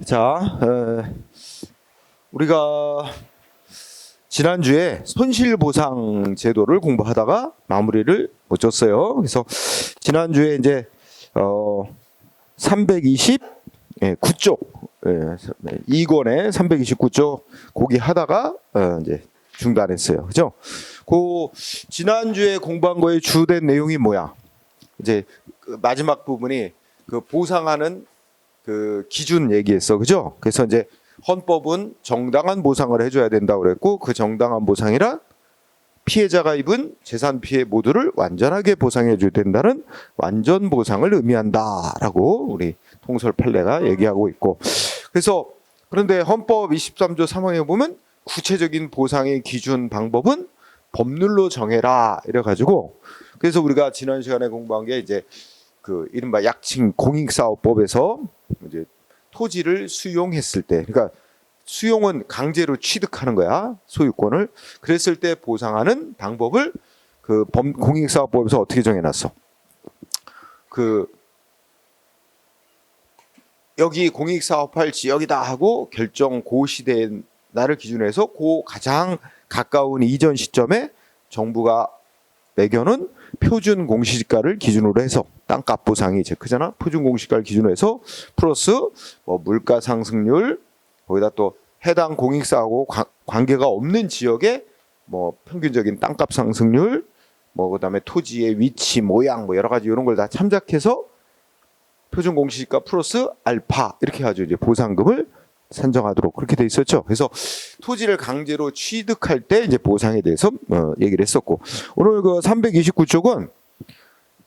자, 우리가 지난주에 손실보상 제도를 공부하다가 마무리를 못 줬어요. 그래서 지난주에 이제 329쪽 2권에 329쪽 고기 하다가 이제 중단했어요. 그죠? 그 지난주에 공부한 거의 주된 내용이 뭐야? 이제 그 마지막 부분이 그 보상하는 그 기준 얘기했어. 그죠? 그래서 이제 헌법은 정당한 보상을 해줘야 된다고 그랬고, 그 정당한 보상이란 피해자가 입은 재산 피해 모두를 완전하게 보상해줘야 된다는 완전 보상을 의미한다라고 우리 통설 판례가 얘기하고 있고, 그래서 그런데 헌법 23조 3항에 보면 구체적인 보상의 기준 방법은 법률로 정해라 이래가지고, 그래서 우리가 지난 시간에 공부한 게 이제 그 이른바 약칭 공익사업법에서 이제 토지를 수용했을 때, 그러니까 수용은 강제로 취득하는 거야, 소유권을. 그랬을 때 보상하는 방법을 그 공익사업법에서 어떻게 정해놨어? 그 여기 공익사업할 지역이다 하고 결정 고시된 날을 기준으로 해서 그 가장 가까운 이전 시점에 정부가 매겨놓은 표준 공시지가를 기준으로 해서, 땅값 보상이 제일 크잖아. 표준 공시지가를 기준으로 해서 플러스 뭐 물가 상승률, 거기다 또 해당 공익사하고 관계가 없는 지역의 뭐 평균적인 땅값 상승률, 뭐 그다음에 토지의 위치, 모양, 뭐 여러 가지 이런 걸 다 참작해서 표준 공시지가 플러스 알파 이렇게 가지고 이제 보상금을 산정하도록 그렇게 돼 있었죠. 그래서 토지를 강제로 취득할 때 이제 보상에 대해서 얘기를 했었고, 오늘 그 329쪽은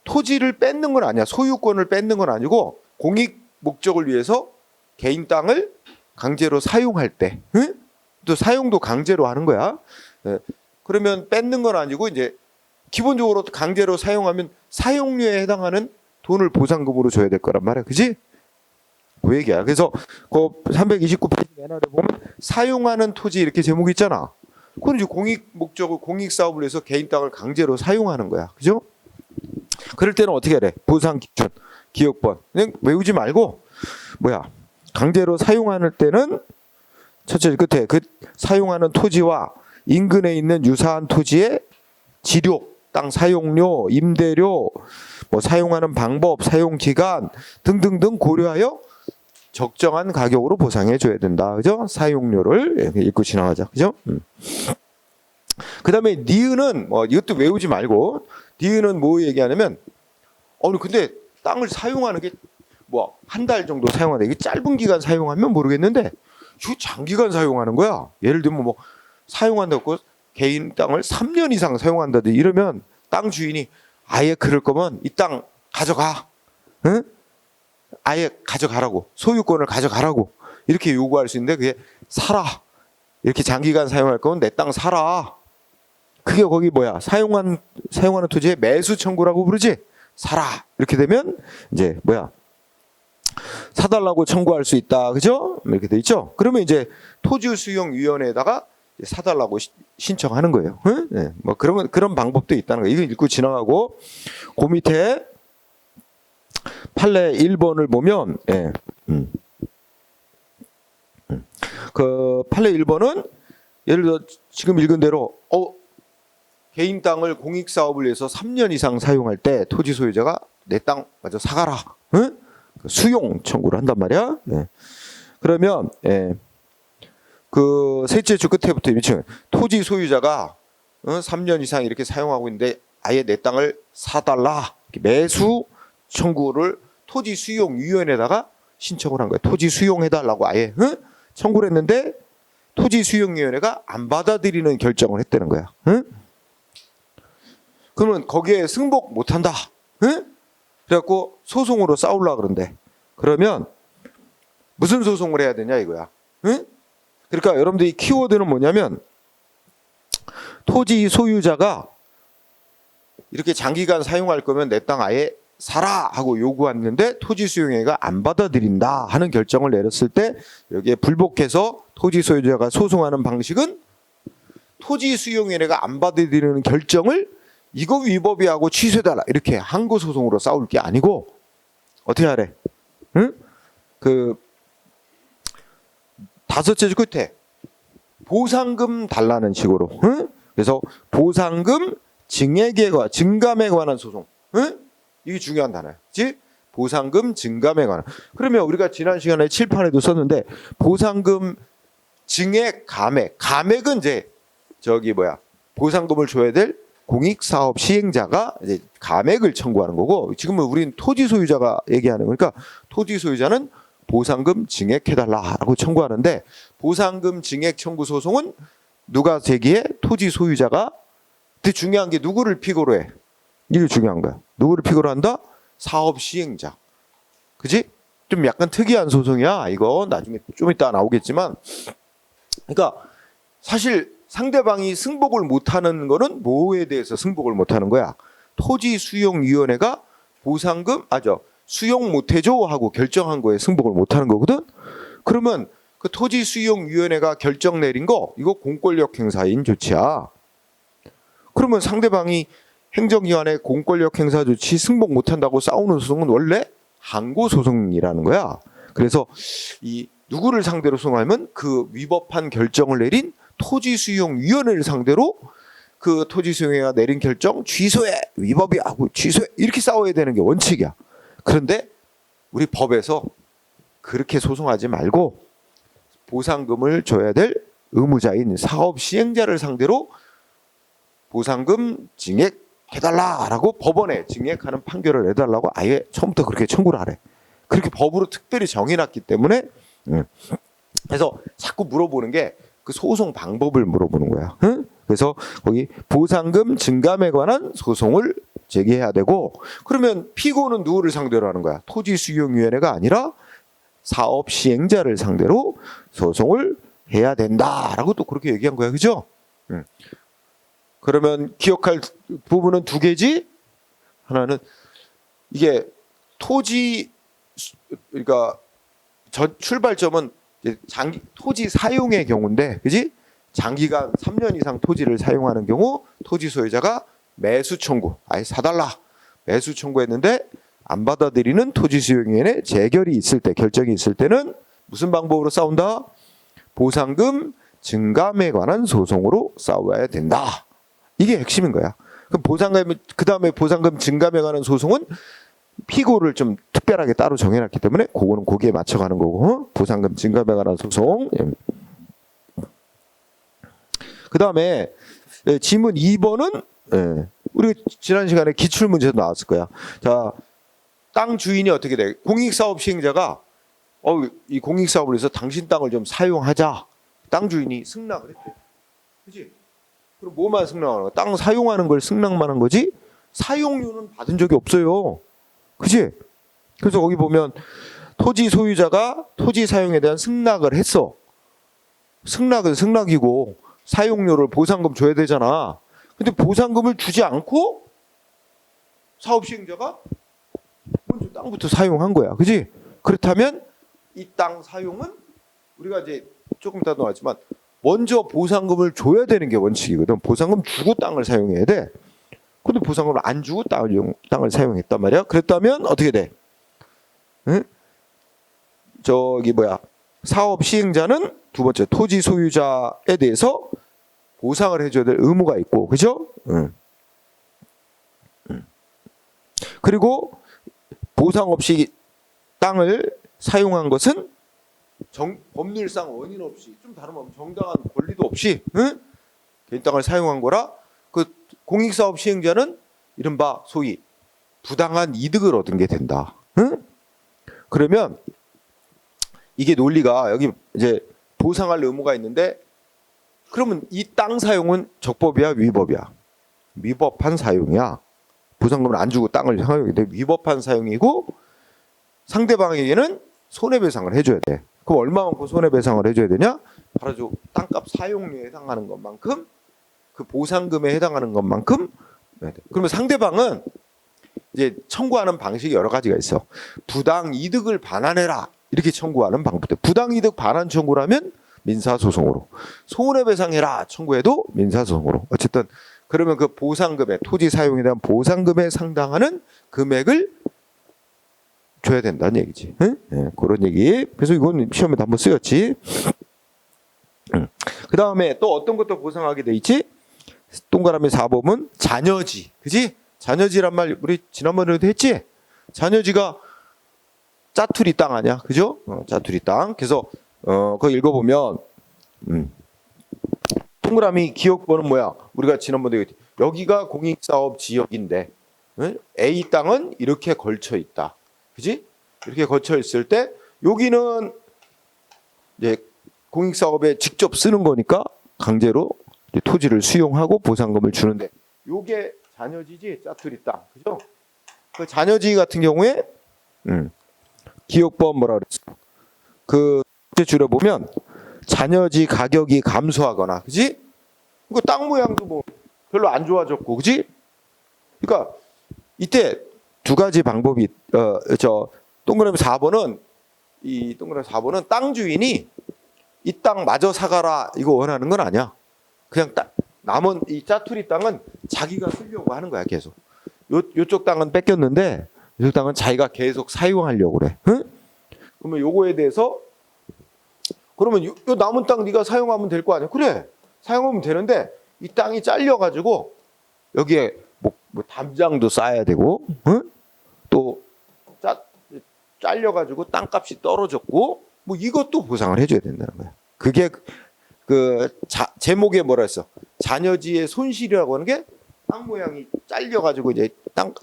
토지를 뺏는 건 아니야. 소유권을 뺏는 건 아니고 공익 목적을 위해서 개인 땅을 강제로 사용할 때, 응? 또 사용도 강제로 하는 거야. 그러면 뺏는 건 아니고 이제 기본적으로 강제로 사용하면 사용료에 해당하는 돈을 보상금으로 줘야 될 거란 말이야. 그지? 그 얘기야. 그래서 그 329페이지 맨 아래 보면 사용하는 토지 이렇게 제목이 있잖아. 그건 이제 공익 목적을, 공익 사업을 위해서 개인 땅을 강제로 사용하는 거야. 그죠? 그럴 때는 어떻게 해야 돼? 보상 기준, 기억번. 그냥 외우지 말고 뭐야? 강제로 사용하는 때는 첫째 끝에 그 사용하는 토지와 인근에 있는 유사한 토지의 지료, 땅 사용료, 임대료, 뭐 사용하는 방법, 사용 기간 등등등 고려하여 적정한 가격으로 보상해 줘야 된다. 그죠? 사용료를 읽고 지나가자. 그죠? 그다음에 니은은 뭐 이것도 외우지 말고, 니은은 뭐 얘기하냐면, 근데 땅을 사용하는 게 뭐 한 달 정도 사용하는데, 이게 짧은 기간 사용하면 모르겠는데 이거 장기간 사용하는 거야. 예를 들면 뭐 사용한다고 개인 땅을 3년 이상 사용한다든지 이러면 땅 주인이 아예 그럴 거면 이 땅 가져가, 응? 아예 가져가라고, 소유권을 가져가라고 이렇게 요구할 수 있는데, 그게 사라, 이렇게 장기간 사용할 거면 내 땅 사라. 그게 거기 뭐야? 사용하는 토지의 매수 청구라고 부르지? 사라. 이렇게 되면 이제 뭐야? 사달라고 청구할 수 있다. 그죠? 이렇게 돼 있죠? 그러면 이제 토지수용위원회에다가 사달라고 신청하는 거예요. 응? 네. 뭐 그런 방법도 있다는 거예요. 이거 읽고 지나가고, 그 밑에 판례 1번을 보면, 그 판례 1번은 예를 들어 지금 읽은 대로 개인 땅을 공익 사업을 위해서 3년 이상 사용할 때 토지 소유자가 내 땅 마저 사가라, 응? 수용 청구를 한단 말이야. 그러면 그 셋째 줄 끝에부터 미치면 토지 소유자가 3년 이상 이렇게 사용하고 있는데 아예 내 땅을 사달라, 매수 청구를 토지 수용 위원회에다가 신청을 한 거야. 토지 수용해달라고 아예 청구를 했는데 토지 수용 위원회가 안 받아들이는 결정을 했다는 거야. 그러면 거기에 승복 못한다. 그래갖고 소송으로 싸우려고 그러는데, 그러면 무슨 소송을 해야 되냐 이거야. 그러니까 여러분들이 키워드는 뭐냐면, 토지 소유자가 이렇게 장기간 사용할 거면 내 땅 아예 사라 하고 요구했는데 토지 수용회가 안 받아들인다 하는 결정을 내렸을 때, 여기에 불복해서 토지 소유자가 소송하는 방식은 토지 수용회가 안 받아들이는 결정을 이거 위법이하고 취소해달라 이렇게 항고 소송으로 싸울 게 아니고 어떻게 하래? 응? 그 다섯째 줄 끝에 보상금 달라는 식으로. 응? 그래서 보상금 증감에 관한 소송. 응? 이게 중요한 단어야. 그렇지? 보상금 증감에 관한. 그러면 우리가 지난 시간에 칠판에도 썼는데 보상금 증액 감액. 감액은 이제 보상금을 줘야 될 공익사업 시행자가 이제 감액을 청구하는 거고, 지금은 우린 토지 소유자가 얘기하는 거니까 토지 소유자는 보상금 증액해달라라고 청구하는데, 보상금 증액 청구 소송은 누가 제기해? 토지 소유자가. 근데 중요한 게 누구를 피고로 해? 이게 중요한 거야. 누구를 피고로 한다? 사업 시행자. 그지? 좀 약간 특이한 소송이야. 이거 나중에 좀 이따 나오겠지만, 그러니까 사실 상대방이 승복을 못하는 거는 뭐에 대해서 승복을 못하는 거야? 토지수용위원회가 보상금 수용 못해줘 하고 결정한 거에 승복을 못하는 거거든. 그러면 그 토지수용위원회가 결정 내린 거, 이거 공권력 행사인 조치야. 그러면 상대방이 행정기관의 공권력 행사 조치 승복 못한다고 싸우는 소송은 원래 항고소송이라는 거야. 그래서 이 누구를 상대로 소송하면 그 위법한 결정을 내린 토지수용위원회를 상대로 그 토지수용회가 내린 결정 취소해, 위법이야 하고 취소해, 이렇게 싸워야 되는 게 원칙이야. 그런데 우리 법에서 그렇게 소송하지 말고 보상금을 줘야 될 의무자인 사업 시행자를 상대로 보상금 증액해달라라고 법원에 증액하는 판결을 내달라고 아예 처음부터 그렇게 청구를 하래. 그렇게 법으로 특별히 정해놨기 때문에. 그래서 자꾸 물어보는 게 그 소송 방법을 물어보는 거야. 응? 그래서 거기 보상금 증감에 관한 소송을 제기해야 되고, 그러면 피고는 누구를 상대로 하는 거야? 토지수용위원회가 아니라 사업 시행자를 상대로 소송을 해야 된다라고 또 그렇게 얘기한 거야. 그죠? 그러면 기억할 부분은 두 개지. 하나는 이게 그러니까 출발점은 토지 사용의 경우인데, 그지? 장기간 3년 이상 토지를 사용하는 경우 토지 소유자가 매수 청구, 아예 사달라 매수 청구했는데 안 받아들이는 토지수용위원회 재결이 있을 때, 결정이 있을 때는 무슨 방법으로 싸운다? 보상금 증감에 관한 소송으로 싸워야 된다. 이게 핵심인 거야. 그럼 그다음에 보상금 증감에 관한 소송은 피고를 좀 특별하게 따로 정해놨기 때문에 그거는 거기에 맞춰가는 거고, 보상금 증감에 관한 소송. 그 다음에 지문 2번은 우리 지난 시간에 기출문제도 나왔을 거야. 자, 땅 주인이 어떻게 돼? 공익사업 시행자가 이 공익사업을 해서 당신 땅을 좀 사용하자. 땅 주인이 승낙을 했대. 그치? 그럼 뭐만 승낙하는 거야? 땅 사용하는 걸 승낙만 한 거지? 사용료는 받은 적이 없어요. 그치? 그래서 거기 보면 토지 소유자가 토지 사용에 대한 승낙을 했어. 승낙은 승낙이고 사용료를 보상금 줘야 되잖아. 근데 보상금을 주지 않고 사업 시행자가 먼저 땅부터 사용한 거야. 그치? 그렇다면 이 땅 사용은 우리가 이제 조금 이따 나왔지만 먼저 보상금을 줘야 되는 게 원칙이거든. 보상금 주고 땅을 사용해야 돼. 근데 보상금을 안 주고 땅을 사용했단 말이야. 그랬다면 어떻게 돼? 응? 사업 시행자는 두 번째 토지 소유자에 대해서 보상을 해줘야 될 의무가 있고, 그죠? 그리고 보상 없이 땅을 사용한 것은 법률상 원인 없이, 좀 다르면 정당한 권리도 없이 개인 땅을 사용한 거라, 그 공익사업 시행자는 이른바 소위 부당한 이득을 얻은 게 된다. 그러면 이게 논리가, 여기 이제 보상할 의무가 있는데, 그러면 이 땅 사용은 적법이야, 위법이야? 위법한 사용이야. 보상금을 안 주고 땅을 사용했는데 위법한 사용이고, 상대방에게는 손해배상을 해줘야 돼. 그럼 얼마만큼 손해배상을 해줘야 되냐? 바로 땅값 사용료에 해당하는 것만큼, 그 보상금에 해당하는 것만큼. 그러면 상대방은 이제 청구하는 방식이 여러 가지가 있어. 부당 이득을 반환해라, 이렇게 청구하는 방법들. 부당 이득 반환 청구라면 민사소송으로, 손해배상해라 청구해도 민사소송으로. 어쨌든 그러면 그 보상금에, 토지 사용에 대한 보상금에 상당하는 금액을 줘야 된다는 얘기지. 응? 그런 얘기. 그래서 이건 시험에도 한번 쓰였지. 그 다음에 또 어떤 것도 보상하게 돼 있지? 동그라미 4번은 잔여지. 그지? 잔여지란 말 우리 지난번에도 했지? 잔여지가 짜투리 땅 아니야? 그죠? 짜투리 땅. 그래서 그거 읽어보면 동그라미 기억번은 뭐야? 우리가 지난번에 얘기했지. 여기가 공익사업 지역인데 A 땅은 이렇게 걸쳐 있다. 그지? 이렇게 걸쳐 있을 때 여기는 이제 공익사업에 직접 쓰는 거니까 강제로 토지를 수용하고 보상금을 주는데 요게 잔여지지 짜투리 땅. 그죠? 그 잔여지 같은 경우에 기억법 뭐라 그랬어? 그 줄여 보면 잔여지 가격이 감소하거나, 그지? 이거 땅 모양도 뭐 별로 안 좋아졌고, 그지? 그러니까 이때 두 가지 방법이 동그라미 4번은 이 동그라미 4번은 땅 주인이 이 땅 마저 사가라 이거 원하는 건 아니야. 그냥 남은 이 짜투리 땅은 자기가 쓰려고 하는 거야 계속. 요쪽 땅은 뺏겼는데 이쪽 땅은 자기가 계속 사용하려고 그래. 응? 그러면 요거에 대해서 그러면 요 남은 땅 네가 사용하면 될 거 아니야? 그래, 사용하면 되는데 이 땅이 잘려가지고 여기에 뭐 담장도 쌓아야 되고, 응? 또 잘려가지고 땅값이 떨어졌고, 뭐 이것도 보상을 해줘야 된다는 거야. 그게 제목에 뭐라 했어? 잔여지의 손실이라고 하는 게 땅 모양이 잘려가지고 이제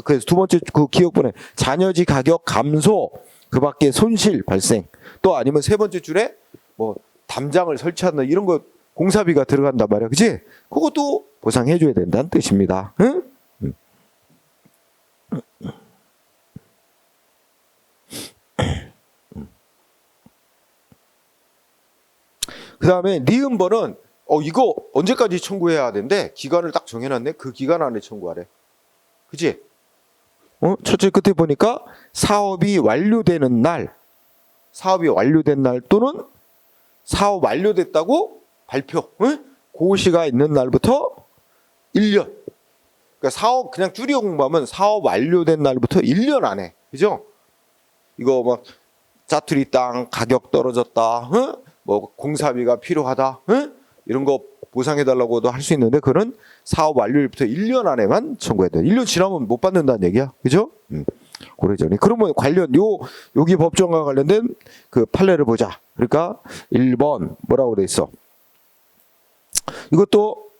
그래서 두 번째 그 기억번에 잔여지 가격 감소, 그 밖에 손실 발생, 또 아니면 세 번째 줄에 뭐 담장을 설치한다 이런 거 공사비가 들어간단 말이야, 그지? 그것도 보상해줘야 된다는 뜻입니다. 응? 그 다음에 니은번은 이거 언제까지 청구해야 되는데 기간을 딱 정해놨네. 그 기간 안에 청구하래. 그치? 첫째 끝에 보니까 사업이 완료되는 날, 사업이 완료된 날 또는 사업 완료됐다고 발표, 고시가 있는 날부터 1년. 그러니까 사업 그냥 줄여 공부하면 사업 완료된 날부터 1년 안에, 그죠? 이거 막 짜투리 땅 가격 떨어졌다, 뭐 공사비가 필요하다, 이런 거 보상해달라고도 할 수 있는데 그런 사업 완료일부터 1년 안에만 청구해야 돼. 1년 지나면 못 받는다는 얘기야, 그죠? 고래전이. 그러면 관련 여기 법정과 관련된 그 판례를 보자. 그러니까 1번 뭐라고 돼 있어? 이것도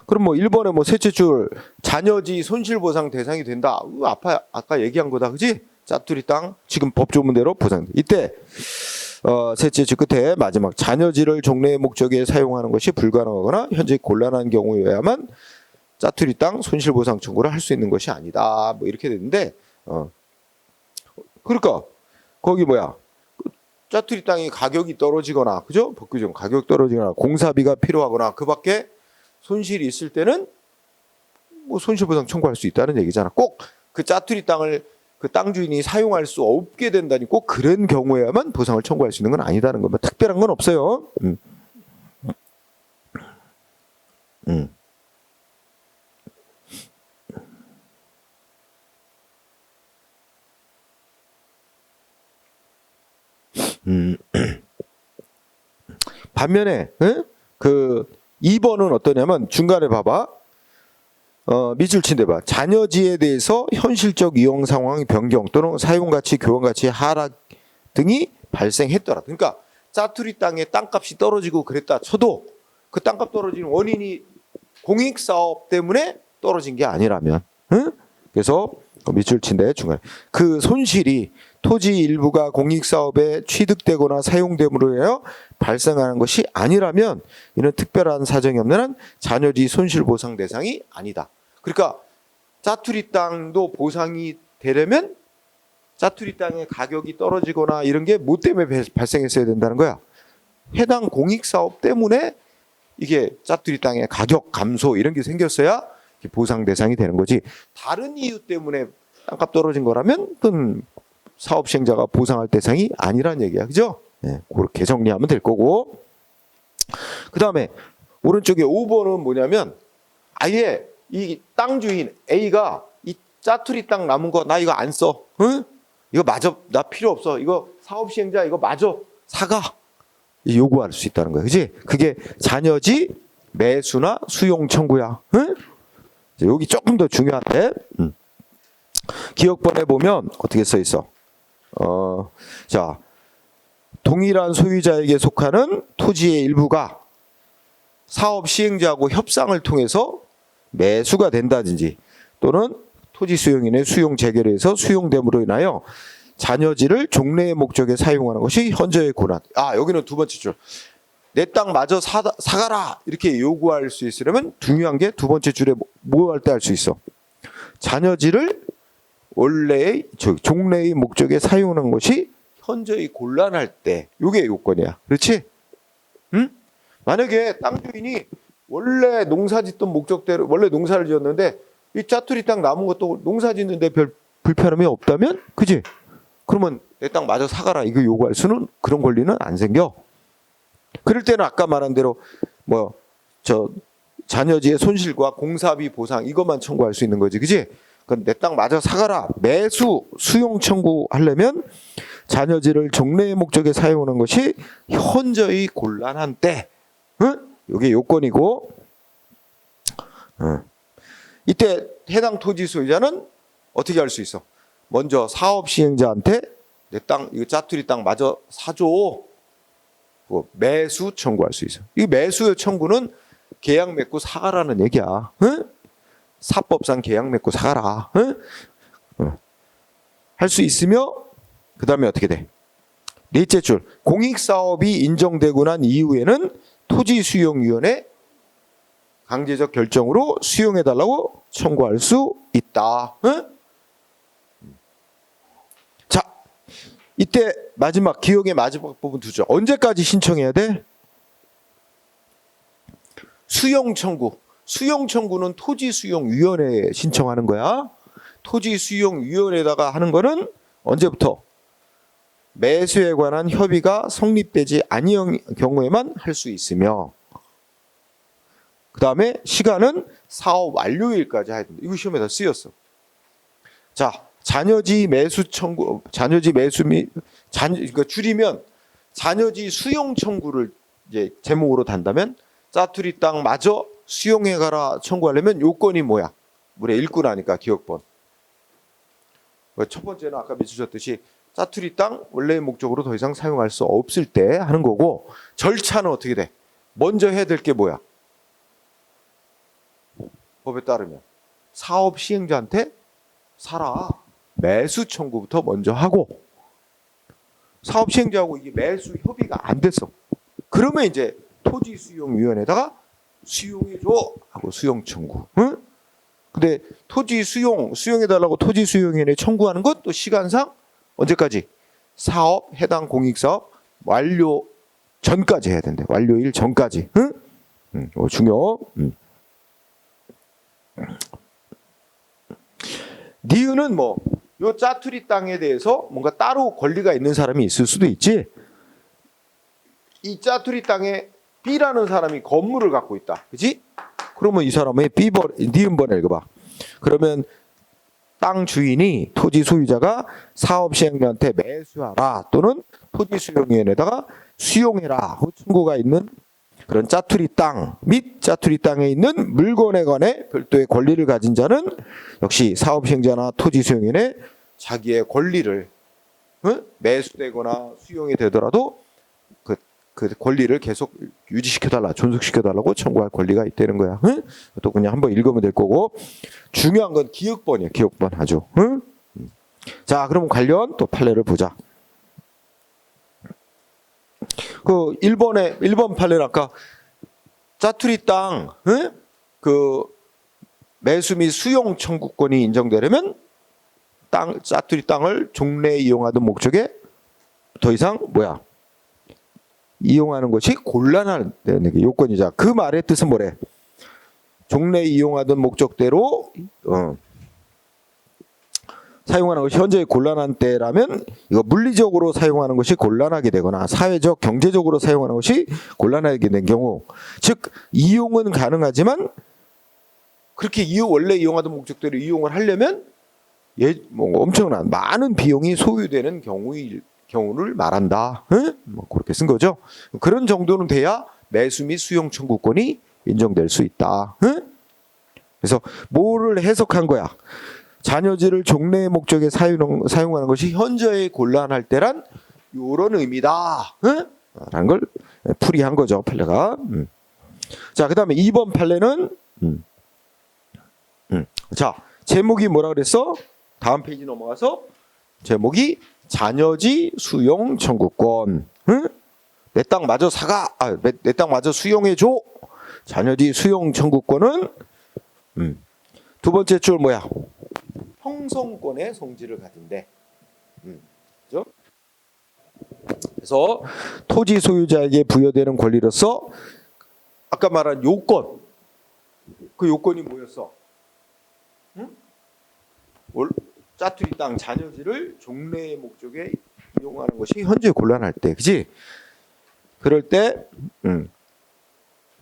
그럼 뭐 1번에 뭐 셋째 줄 잔여지 손실보상 대상이 된다. 아까 얘기한 거다, 그지? 짜투리 땅 지금 법조문대로 보상. 이때 셋째 줄 끝에 마지막 잔여지를 종래의 목적에 사용하는 것이 불가능하거나 현재 곤란한 경우여야만 짜투리 땅 손실보상 청구를 할 수 있는 것이 아니다. 뭐 이렇게 되는데 그러니까 거기 뭐야? 짜투리 땅이 가격이 떨어지거나, 그죠? 법규정 가격 떨어지거나 공사비가 필요하거나 그밖에 손실이 있을 때는 뭐 손실보상 청구할 수 있다는 얘기잖아. 꼭 그 짜투리 땅을 그 땅 주인이 사용할 수 없게 된다니 꼭 그런 경우에야만 보상을 청구할 수 있는 건 아니다는 거면 특별한 건 없어요. 반면에 그 2번은 어떠냐면 중간에 봐봐. 밑줄 친데 봐. 잔여지에 대해서 현실적 이용 상황 변경 또는 사용 가치, 교환 가치 하락 등이 발생했더라. 그러니까 짜투리 땅의 땅값이 떨어지고 그랬다 쳐도 그 땅값 떨어지는 원인이 공익 사업 때문에 떨어진 게 아니라면, 그래서 밑줄 친데 중간에 그 손실이 토지 일부가 공익 사업에 취득되거나 사용됨으로 인하여 발생하는 것이 아니라면 이는 특별한 사정이 없는 한 잔여지 손실 보상 대상이 아니다. 그러니까 짜투리 땅도 보상이 되려면 짜투리 땅의 가격이 떨어지거나 이런 게 뭐 때문에 발생했어야 된다는 거야. 해당 공익 사업 때문에 이게 짜투리 땅의 가격 감소 이런 게 생겼어야 보상 대상이 되는 거지. 다른 이유 때문에 땅값 떨어진 거라면 그건 사업 시행자가 보상할 대상이 아니란 얘기야, 그죠? 네, 그렇게 정리하면 될 거고. 그 다음에 오른쪽에 5번은 뭐냐면 아예 이 땅 주인 A가 이 짜투리 땅 남은 거 나 이거 안 써, 이거 마저 나 필요 없어, 이거 사업 시행자 이거 마저 사가 요구할 수 있다는 거야. 그지? 그게 잔여지 매수나 수용 청구야. 응? 여기 조금 더 중요한데 기억번에 보면 어떻게 써 있어? 자, 동일한 소유자에게 속하는 토지의 일부가 사업 시행자하고 협상을 통해서 매수가 된다든지 또는 토지 수용인의 수용 재개를 해서 수용됨으로 인하여 잔여지를 종래의 목적에 사용하는 것이 현저의 고난. 여기는 두 번째 줄. 내 땅 마저 사가라 이렇게 요구할 수 있으려면 중요한 게 두 번째 줄에 뭐 할 때 할 수 있어? 잔여지를 원래의 종래의 목적에 사용하는 것이 현저히 곤란할 때 이게 요건이야. 그렇지? 응? 만약에 땅 주인이 원래 농사짓던 목적대로 원래 농사를 지었는데 이 짜투리 땅 남은 것도 농사 짓는데 별 불편함이 없다면 그지? 그러면 내 땅 마저 사가라 이거 요구할 수는 그런 권리는 안 생겨. 그럴 때는 아까 말한 대로 잔여지의 손실과 공사비 보상 이것만 청구할 수 있는 거지, 그지? 그럼 내 땅 마저 사가라 매수 수용 청구하려면 잔여지를 종래의 목적에 사용하는 것이 현저히 곤란한 때, 이게 요건이고, 이때 해당 토지 소유자는 어떻게 할 수 있어? 먼저 사업 시행자한테 내 땅 이거 짜투리 땅 마저 사줘. 매수 청구할 수 있어. 이 매수 청구는 계약 맺고 사가라는 얘기야. 사법상 계약 맺고 사가라. 할 수 있으며 그 다음에 어떻게 돼? 넷째 줄. 공익사업이 인정되고 난 이후에는 토지수용위원회 강제적 결정으로 수용해달라고 청구할 수 있다. 자, 이때 마지막 기억의 마지막 부분 두죠. 언제까지 신청해야 돼? 수용 청구. 수용 청구는 토지수용위원회에 신청하는 거야. 토지수용위원회에다가 하는 거는 언제부터? 매수에 관한 협의가 성립되지 아니한 경우에만 할 수 있으며, 그 다음에 시간은 사업 완료일까지 해야 된다. 이거 시험에다 쓰였어. 자, 잔여지 매수 청구, 잔여지 매수 및 그러니까 줄이면 잔여지 수용 청구를 이제 제목으로 단다면 짜투리 땅 마저 수용해 가라 청구하려면 요건이 뭐야? 우리 읽고 나니까 기억번. 첫 번째는 아까 미주셨듯이 짜투리 땅 원래의 목적으로 더 이상 사용할 수 없을 때 하는 거고, 절차는 어떻게 돼? 먼저 해야 될 게 뭐야? 법에 따르면 사업 시행자한테 사라 매수 청구부터 먼저 하고, 사업 시행자하고 이게 매수 협의가 안 됐어. 그러면 이제 토지수용위원회에다가 수용해줘 하고 수용 청구. 근데 토지 수용해달라고 토지수용위원회 청구하는 것 또 시간상 언제까지? 사업 해당 공익사업 완료 전까지 해야 된대. 완료일 전까지. 중요. 니은은 요 짜투리 땅에 대해서 뭔가 따로 권리가 있는 사람이 있을 수도 있지. 이 짜투리 땅에 B라는 사람이 건물을 갖고 있다. 그지? 그러면 이 사람의 니은번을 읽어봐. 그러면 땅 주인이 토지 소유자가 사업 시행자한테 매수하라 또는 토지 수용위원회에다가 수용해라 청구가 있는 그런 짜투리 땅 및 짜투리 땅에 있는 물건에 관해 별도의 권리를 가진 자는 역시 사업 시행자나 토지 수용인의 자기의 권리를 매수되거나 수용이 되더라도 그 권리를 계속 유지시켜달라, 존속시켜달라고 청구할 권리가 있다는 거야. 또 그냥 한번 읽으면 될 거고, 중요한 건 기억번이에요. 기억번 아주. 자, 그럼 관련 또 판례를 보자. 그 1번 판례는 아까 짜투리 땅 그 매수 및 수용 청구권이 인정되려면 짜투리 땅을 종래에 이용하던 목적에 더 이상 이용하는 것이 곤란한 요건이자. 그 말의 뜻은 뭐래? 종래에 이용하던 목적대로 사용하는 것이 현재의 곤란한 때라면 이거 물리적으로 사용하는 것이 곤란하게 되거나 사회적, 경제적으로 사용하는 것이 곤란하게 된 경우, 즉 이용은 가능하지만 그렇게 원래 이용하던 목적대로 이용을 하려면 엄청난 많은 비용이 소요되는 경우를 말한다. 응? 뭐 그렇게 쓴 거죠. 그런 정도는 돼야 매수 및 수용 청구권이 인정될 수 있다. 응? 그래서 뭐를 해석한 거야? 잔여지를 종래의 목적에 사용하는 것이 현저히 곤란할 때란 이런 의미다. 응? 라는 걸 풀이한 거죠. 판례가. 자, 그 다음에 2번 판례는 자, 제목이 뭐라 그랬어? 다음 페이지 넘어가서 제목이 잔여지 수용 청구권. 응? 내 땅 마저 사가. 내 땅 마저 수용해 줘. 잔여지 수용 청구권은 두 번째 줄 뭐야? 형성권의 성질을 가진대. 그죠? 그래서 토지 소유자에게 부여되는 권리로서 아까 말한 요건, 그 요건이 뭐였어? 응? 짜투리 땅 잔여지를 종래의 목적에 이용하는 것이 현재 곤란할 때, 그지? 그럴 때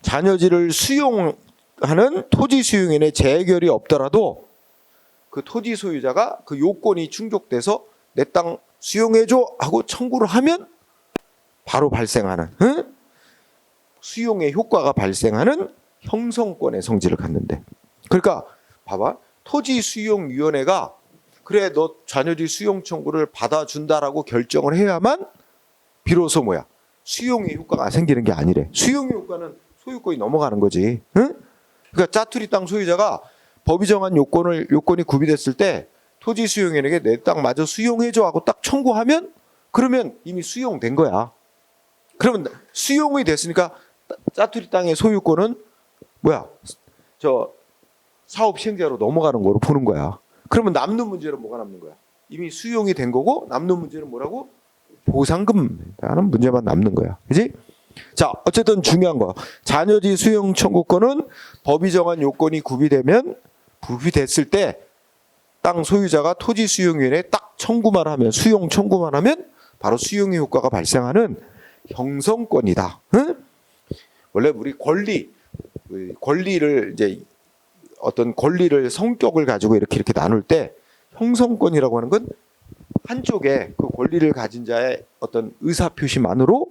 잔여지를 수용하는 토지 수용인의 재결이 없더라도 그 토지 소유자가 그 요건이 충족돼서 내 땅 수용해줘 하고 청구를 하면 바로 발생하는 수용의 효과가 발생하는 형성권의 성질을 갖는데, 그러니까 봐봐, 토지수용위원회가 그래 너 잔여지 수용 청구를 받아준다라고 결정을 해야만 비로소 뭐야 수용의 효과가 생기는 게 아니래. 수용의 효과는 소유권이 넘어가는 거지. 응? 그러니까 짜투리 땅 소유자가 법이 정한 요건이 구비됐을 때 토지 수용인에게 내 땅 마저 수용해줘 하고 딱 청구하면 그러면 이미 수용된 거야. 그러면 수용이 됐으니까 짜투리 땅의 소유권은 뭐야? 저 사업 시행자로 넘어가는 거로 보는 거야. 그러면 남는 문제는 뭐가 남는 거야? 이미 수용이 된 거고 남는 문제는 뭐라고? 보상금이라는 문제만 남는 거야. 그지? 자, 어쨌든 중요한 거. 잔여지 수용 청구권은 법이 정한 요건이 구비됐을 때 땅 소유자가 토지 수용위원회에 딱 청구만 하면 수용 청구만 하면 바로 수용의 효과가 발생하는 형성권이다. 응? 원래 우리 권리를 이제 어떤 권리를 성격을 가지고 이렇게 나눌 때 형성권이라고 하는 건 한쪽에 그 권리를 가진 자의 어떤 의사 표시만으로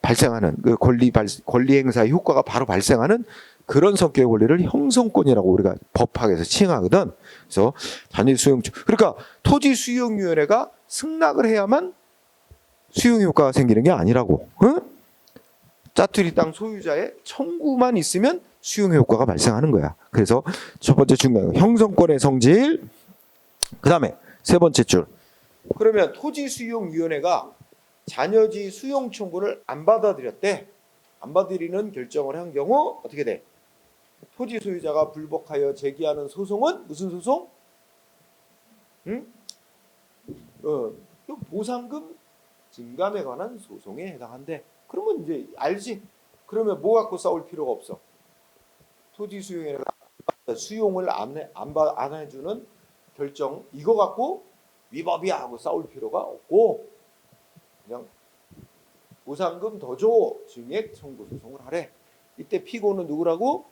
발생하는 그 권리 행사의 효과가 바로 발생하는 그런 성격의 권리를 형성권이라고 우리가 법학에서 칭하거든. 그래서 잔여지 수용, 그러니까 토지 수용위원회가 승낙을 해야만 수용 효과가 생기는 게 아니라고. 응? 짜투리 땅 소유자의 청구만 있으면 수용 효과가 발생하는 거야. 그래서 첫 번째 중요한 거, 형성권의 성질. 그 다음에 세 번째 줄. 그러면 토지 수용위원회가 잔여지 수용 청구를 안 받아들였대. 안 받아들이는 결정을 한 경우 어떻게 돼? 토지 소유자가 불복하여 제기하는 소송은 무슨 소송? 응? 보상금 증감에 관한 소송에 해당한대. 그러면 이제 알지? 그러면 뭐 갖고 싸울 필요가 없어. 토지 수용회가 수용을 안 해주는 결정 이거 갖고 위법이야 하고 싸울 필요가 없고 그냥 보상금 더 줘 증액 청구 소송을 하래. 이때 피고는 누구라고?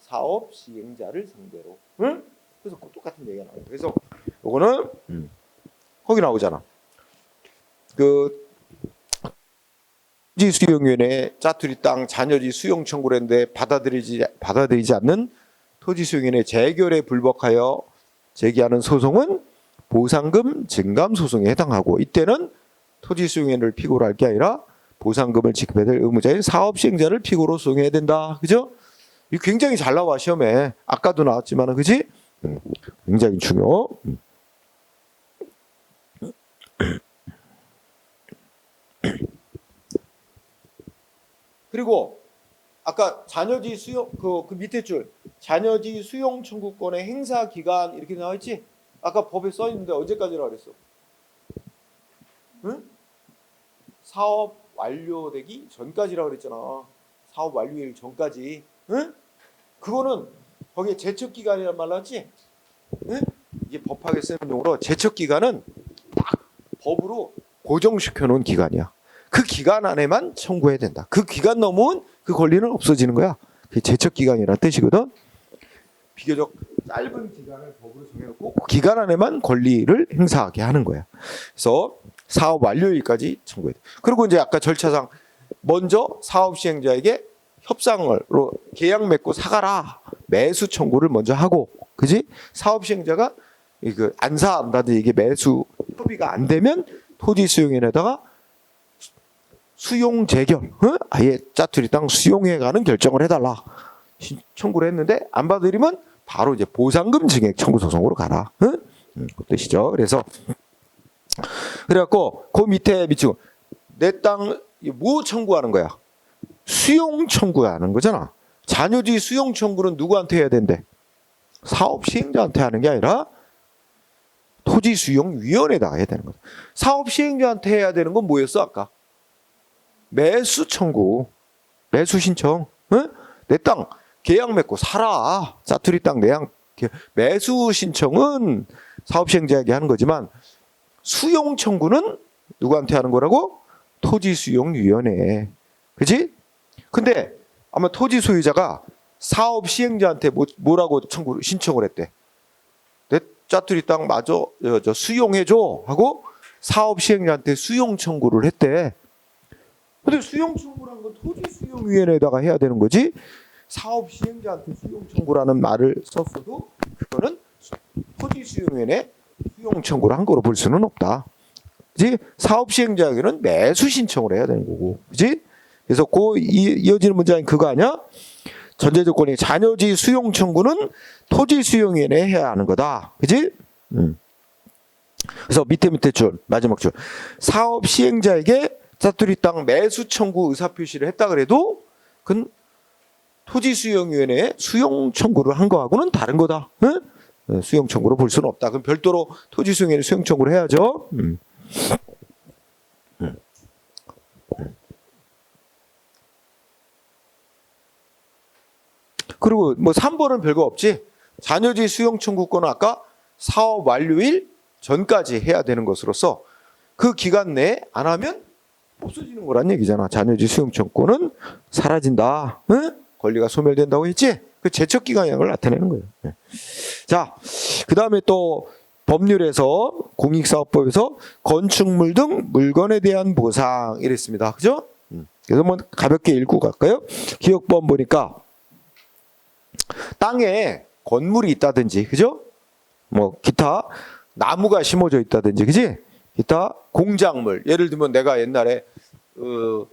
사업 시행자를 상대로. 응? 그래서 똑같은 얘기가 나와요. 그래서 요거는 거기 나오잖아. 그 토지 수용위원회 짜투리 땅 잔여지 수용 청구를 했는데 받아들이지 않는 토지 수용위원회 재결에 불복하여 제기하는 소송은 보상금 증감 소송에 해당하고, 이때는 토지 수용위원회를 피고로 할 게 아니라 보상금을 지급해야 될 의무자인 사업 시행자를 피고로 소송해야 된다. 그죠? 이거 굉장히 잘 나와 시험에. 아까도 나왔지만은 그지? 굉장히 중요. 그리고 아까 잔여지 수용 그 밑에 줄 잔여지 수용 청구권의 행사 기간 이렇게 나와 있지? 아까 법에 써 있는데 언제까지라 그랬어? 응? 사업 완료되기 전까지라 그랬잖아. 사업 완료일 전까지. 응? 그거는 거기에 제척 기간이란 말 나왔지? 응? 이게 법학에 쓰는 용어로 제척 기간은 딱 법으로 고정시켜 놓은 기간이야. 그 기간 안에만 청구해야 된다. 그 기간 넘으면 그 권리는 없어지는 거야. 그게 제척 기간이라는 뜻이거든. 비교적 짧은 기간을 법으로 정해놓고 그 기간 안에만 권리를 행사하게 하는 거야. 그래서 사업 완료일까지 청구해야 돼. 그리고 이제 아까 절차상 먼저 사업 시행자에게 협상으로 계약 맺고 사가라 매수 청구를 먼저 하고, 그지? 사업 시행자가 이거 안 사한다든지 이게 매수 협의가 안 되면 토지 수용인에다가 수용 재결, 아예 짜투리 땅 수용해가는 결정을 해달라 청구를 했는데 안 받으리면 바로 이제 보상금 증액 청구 소송으로 가라. 그 뜻이죠. 그래갖고 그 밑에 미치고 내 땅 뭐 청구하는 거야? 수용 청구하는 거잖아. 잔여지 수용 청구는 누구한테 해야 된대? 사업 시행자한테 하는 게 아니라 토지 수용 위원회에다 해야 되는 거야. 사업 시행자한테 해야 되는 건 뭐였어 아까? 매수 청구, 매수 신청. 내 땅 계약 맺고 살아. 짜투리 땅 내양 매수 신청은 사업 시행자에게 하는 거지만 수용 청구는 누구한테 하는 거라고? 토지 수용 위원회. 그지? 근데 아마 토지 소유자가 사업 시행자한테 뭐라고 신청을 했대? 내 짜투리 땅 마저 수용해줘 하고 사업 시행자한테 수용 청구를 했대. 근데 수용 청구란 건 토지 수용 위원회에다가 해야 되는 거지. 사업 시행자한테 수용 청구라는 말을 썼어도 그거는 토지 수용위원회 수용 청구를 한 거로 볼 수는 없다. 그지? 사업 시행자에게는 매수 신청을 해야 되는 거고, 그지? 그래서 이어지는 문장이 그거 아니야? 전제 조건이 잔여지 수용 청구는 토지 수용위원회에 해야 하는 거다, 그지? 그래서 밑에 줄 마지막 줄 사업 시행자에게 짜투리 땅 매수 청구 의사 표시를 했다 그래도 그건 토지 수용위원회에 수용 청구를 한 거하고는 다른 거다. 응? 수용 청구로 볼 수는 없다. 그럼 별도로 토지 수용위원회 수용 청구를 해야죠. 그리고 뭐 3번은 별거 없지. 잔여지 수용 청구권은 아까 사업 완료일 전까지 해야 되는 것으로서 그 기간 내에 안 하면 없어지는 거란 얘기잖아. 잔여지 수용 청구권은 사라진다. 응? 권리가 소멸된다고 했지? 그 제척 기간이라는 걸 나타내는 거예요. 네. 자, 그 다음에 또 법률에서 공익사업법에서 건축물 등 물건에 대한 보상 이랬습니다. 그죠? 그래서 한번 가볍게 읽고 갈까요? 기억법 보니까 땅에 건물이 있다든지, 그죠? 뭐 기타 나무가 심어져 있다든지, 그지? 기타 공작물, 예를 들면 내가 옛날에 그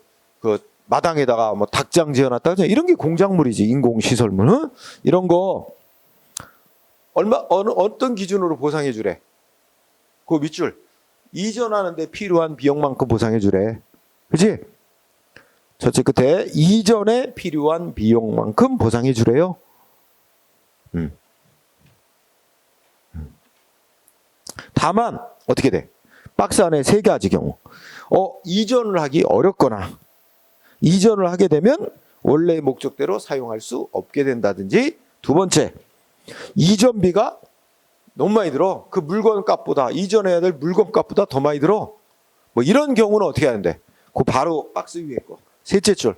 마당에다가 뭐 닭장 지어놨다, 이런 게 공작물이지. 인공시설물. 응? 이런 거 어떤 기준으로 보상해 주래? 그 밑줄 이전하는데 필요한 비용만큼 보상해 주래. 그지? 저쪽 끝에 이전에 필요한 비용만큼 보상해 주래요. 다만 어떻게 돼? 박스 안에 3가지 경우. 이전을 하기 어렵거나 이전을 하게 되면 원래 목적대로 사용할 수 없게 된다든지, 두 번째, 이전비가 너무 많이 들어. 그 물건 값보다, 이전해야 될 물건 값보다 더 많이 들어. 뭐 이런 경우는 어떻게 하는데? 그 바로 박스 위에 거. 셋째 줄,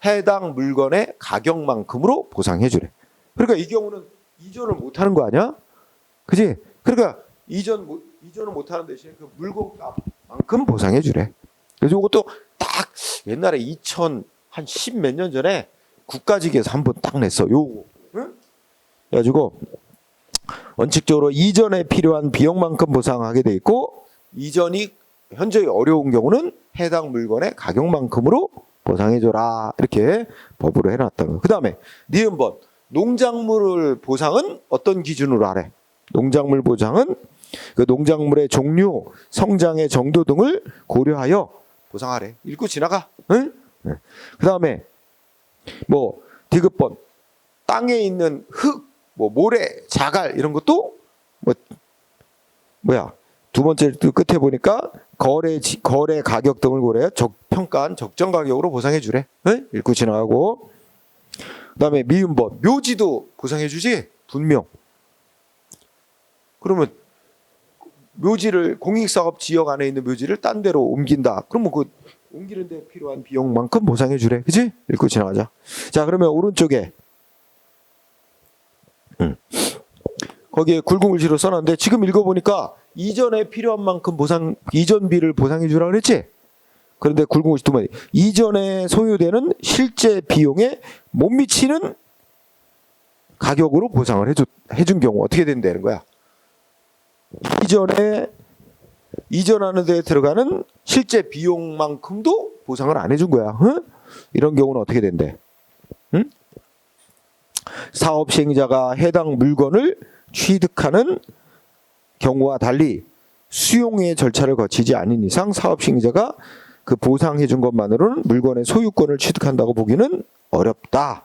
해당 물건의 가격만큼으로 보상해 주래. 그러니까 이 경우는 이전을 못 하는 거 아니야? 그지? 그러니까 이전을 못 하는 대신에 그 물건 값만큼 보상해 주래. 그래서 이것도 딱 옛날에 2010 몇 년 전에 국가직에서 한번 딱 냈어. 요거. 응? 그래가지고 원칙적으로 이전에 필요한 비용만큼 보상하게 돼 있고, 이전이 현저히 어려운 경우는 해당 물건의 가격만큼으로 보상해줘라, 이렇게 법으로 해놨다는 거예요. 그 다음에 니은번 농작물 보상은 어떤 기준으로 하래? 농작물 보상은 그 농작물의 종류, 성장의 정도 등을 고려하여 보상하래. 읽고 지나가. 응? 네. 그 다음에 뭐 디귿번 땅에 있는 흙, 뭐 모래, 자갈 이런 것도 두 번째 끝에 보니까 거래 가격 등을 고려해 평가한 적정 가격으로 보상해 주래. 응? 읽고 지나가고. 그다음에 미음번 묘지도 보상해 주지. 분명. 그러면 묘지를 공익사업 지역 안에 있는 묘지를 딴 데로 옮긴다. 그러면 그 옮기는 데 필요한 비용만큼 보상해 주래. 그지? 읽고 지나가자. 자, 그러면 오른쪽에 거기에 굵은 글씨로 써놨는데 지금 읽어보니까 이전에 필요한 만큼 보상, 이전비를 보상해 주라 그랬지? 그런데 굵은 글씨 두 마디. 이전에 소요되는 실제 비용에 못 미치는 가격으로 보상을 해준 경우 어떻게 된다는 거야? 이전하는 데 들어가는 실제 비용만큼도 보상을 안 해준 거야. 응? 이런 경우는 어떻게 된대? 응? 사업 시행자가 해당 물건을 취득하는 경우와 달리 수용의 절차를 거치지 않은 이상 사업 시행자가 그 보상해 준 것만으로는 물건의 소유권을 취득한다고 보기는 어렵다.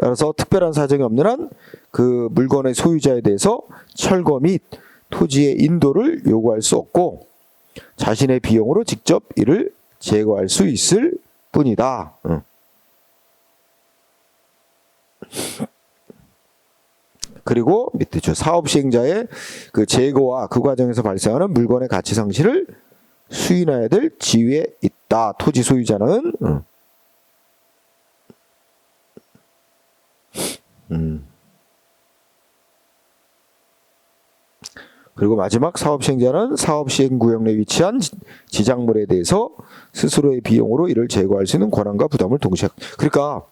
따라서 특별한 사정이 없는 한 그 물건의 소유자에 대해서 철거 및 토지의 인도를 요구할 수 없고 자신의 비용으로 직접 이를 제거할 수 있을 뿐이다. 그리고 밑에 사업 시행자의 그 제거와 그 과정에서 발생하는 물건의 가치 상실을 수인해야 될 지위에 있다. 토지 소유자는 그리고 마지막 사업 시행자는 사업 시행 구역 내 위치한 지작물에 대해서 스스로의 비용으로 이를 제거할 수 있는 권한과 부담을 동시에. 그러니까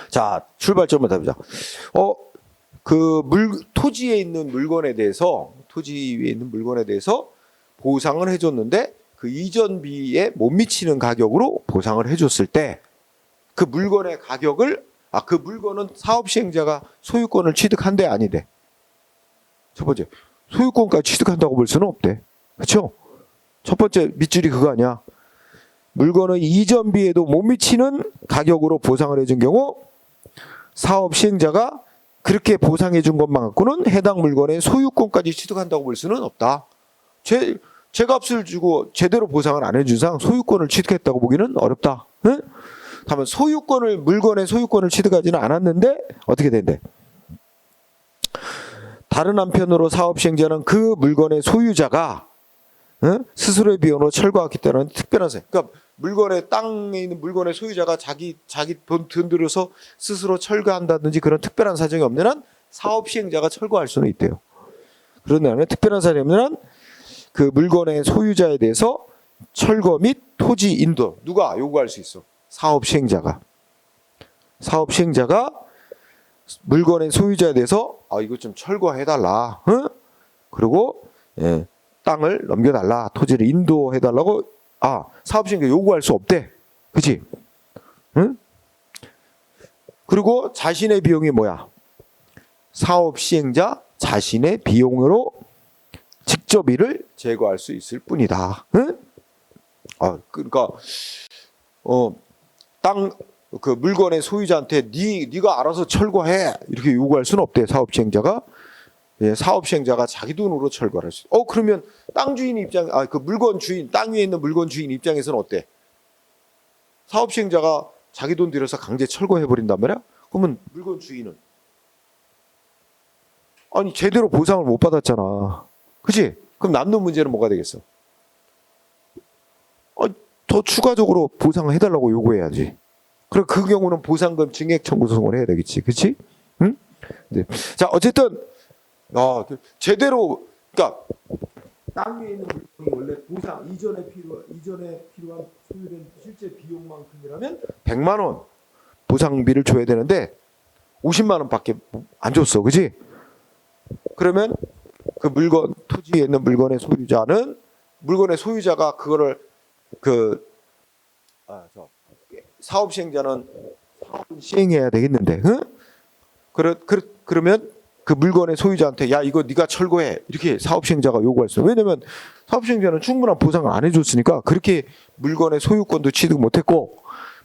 자 출발점을 해보자. 토지에 있는 물건에 대해서 토지 위에 있는 물건에 대해서 보상을 해줬는데 그 이전비에 못 미치는 가격으로 보상을 해줬을 때 그 물건의 가격을 그 물건은 사업 시행자가 소유권을 취득한대 아니대. 첫 번째 소유권까지 취득한다고 볼 수는 없대. 그렇죠? 첫 번째 밑줄이 그거 아니야. 물건의 이전비에도 못 미치는 가격으로 보상을 해준 경우 사업 시행자가 그렇게 보상해 준 것만 갖고는 해당 물건의 소유권까지 취득한다고 볼 수는 없다. 제값을 주고 제대로 보상을 안 해준 이상 소유권을 취득했다고 보기는 어렵다. 응? 다만 물건의 소유권을 취득하지는 않았는데 어떻게 된대? 다른 한편으로 사업 시행자는 그 물건의 소유자가 스스로의 비용으로 철거하기 때문에 특별한 사유. 그러니까 물건의 땅에 있는 물건의 소유자가 자기 돈 들여서 스스로 철거한다든지 그런 특별한 사정이 없는 한 사업 시행자가 철거할 수는 있대요. 그런데 특별한 사정이 없는 한 그 물건의 소유자에 대해서 철거 및 토지 인도 누가 요구할 수 있어? 사업 시행자가 물건의 소유자에 대해서 이거 좀 철거해달라. 그리고 땅을 넘겨달라. 토지를 인도해달라고 사업 시행자 요구할 수 없대. 그치? 응? 그리고 자신의 비용이 뭐야? 사업 시행자 자신의 비용으로 직접 이를 제거할 수 있을 뿐이다. 응? 그러니까 그 물건의 소유자한테 네가 알아서 철거해 이렇게 요구할 수는 없대. 사업 시행자가. 사업 시행자가 자기 돈으로 철거할 수. 그러면 땅 주인 입장, 그 물건 주인, 땅 위에 있는 물건 주인 입장에서는 어때? 사업 시행자가 자기 돈 들여서 강제 철거해 버린단 말이야? 그러면 물건 주인은 제대로 보상을 못 받았잖아. 그치? 그럼 남는 문제는 뭐가 되겠어? 더 추가적으로 보상을 해달라고 요구해야지. 그럼 그 경우는 보상금 증액 청구 소송을 해야 되겠지. 그치? 응? 네. 자, 어쨌든 제대로, 그러니까 땅 위에 있는 물건이 원래 보상 이전에 필요한 소요된 실제 비용만큼이라면 100만 원 보상비를 줘야 되는데 50만 원밖에 안 줬어. 그지? 그러면 그 토지에 있는 물건의 소유자가 그거를 사업 시행자는 사업을 시행해야 되겠는데, 그러면 그 물건의 소유자한테 이거 네가 철거해 이렇게 사업 시행자가 요구할 수 있어요. 왜냐면 사업 시행자는 충분한 보상을 안 해줬으니까 그렇게 물건의 소유권도 취득 못했고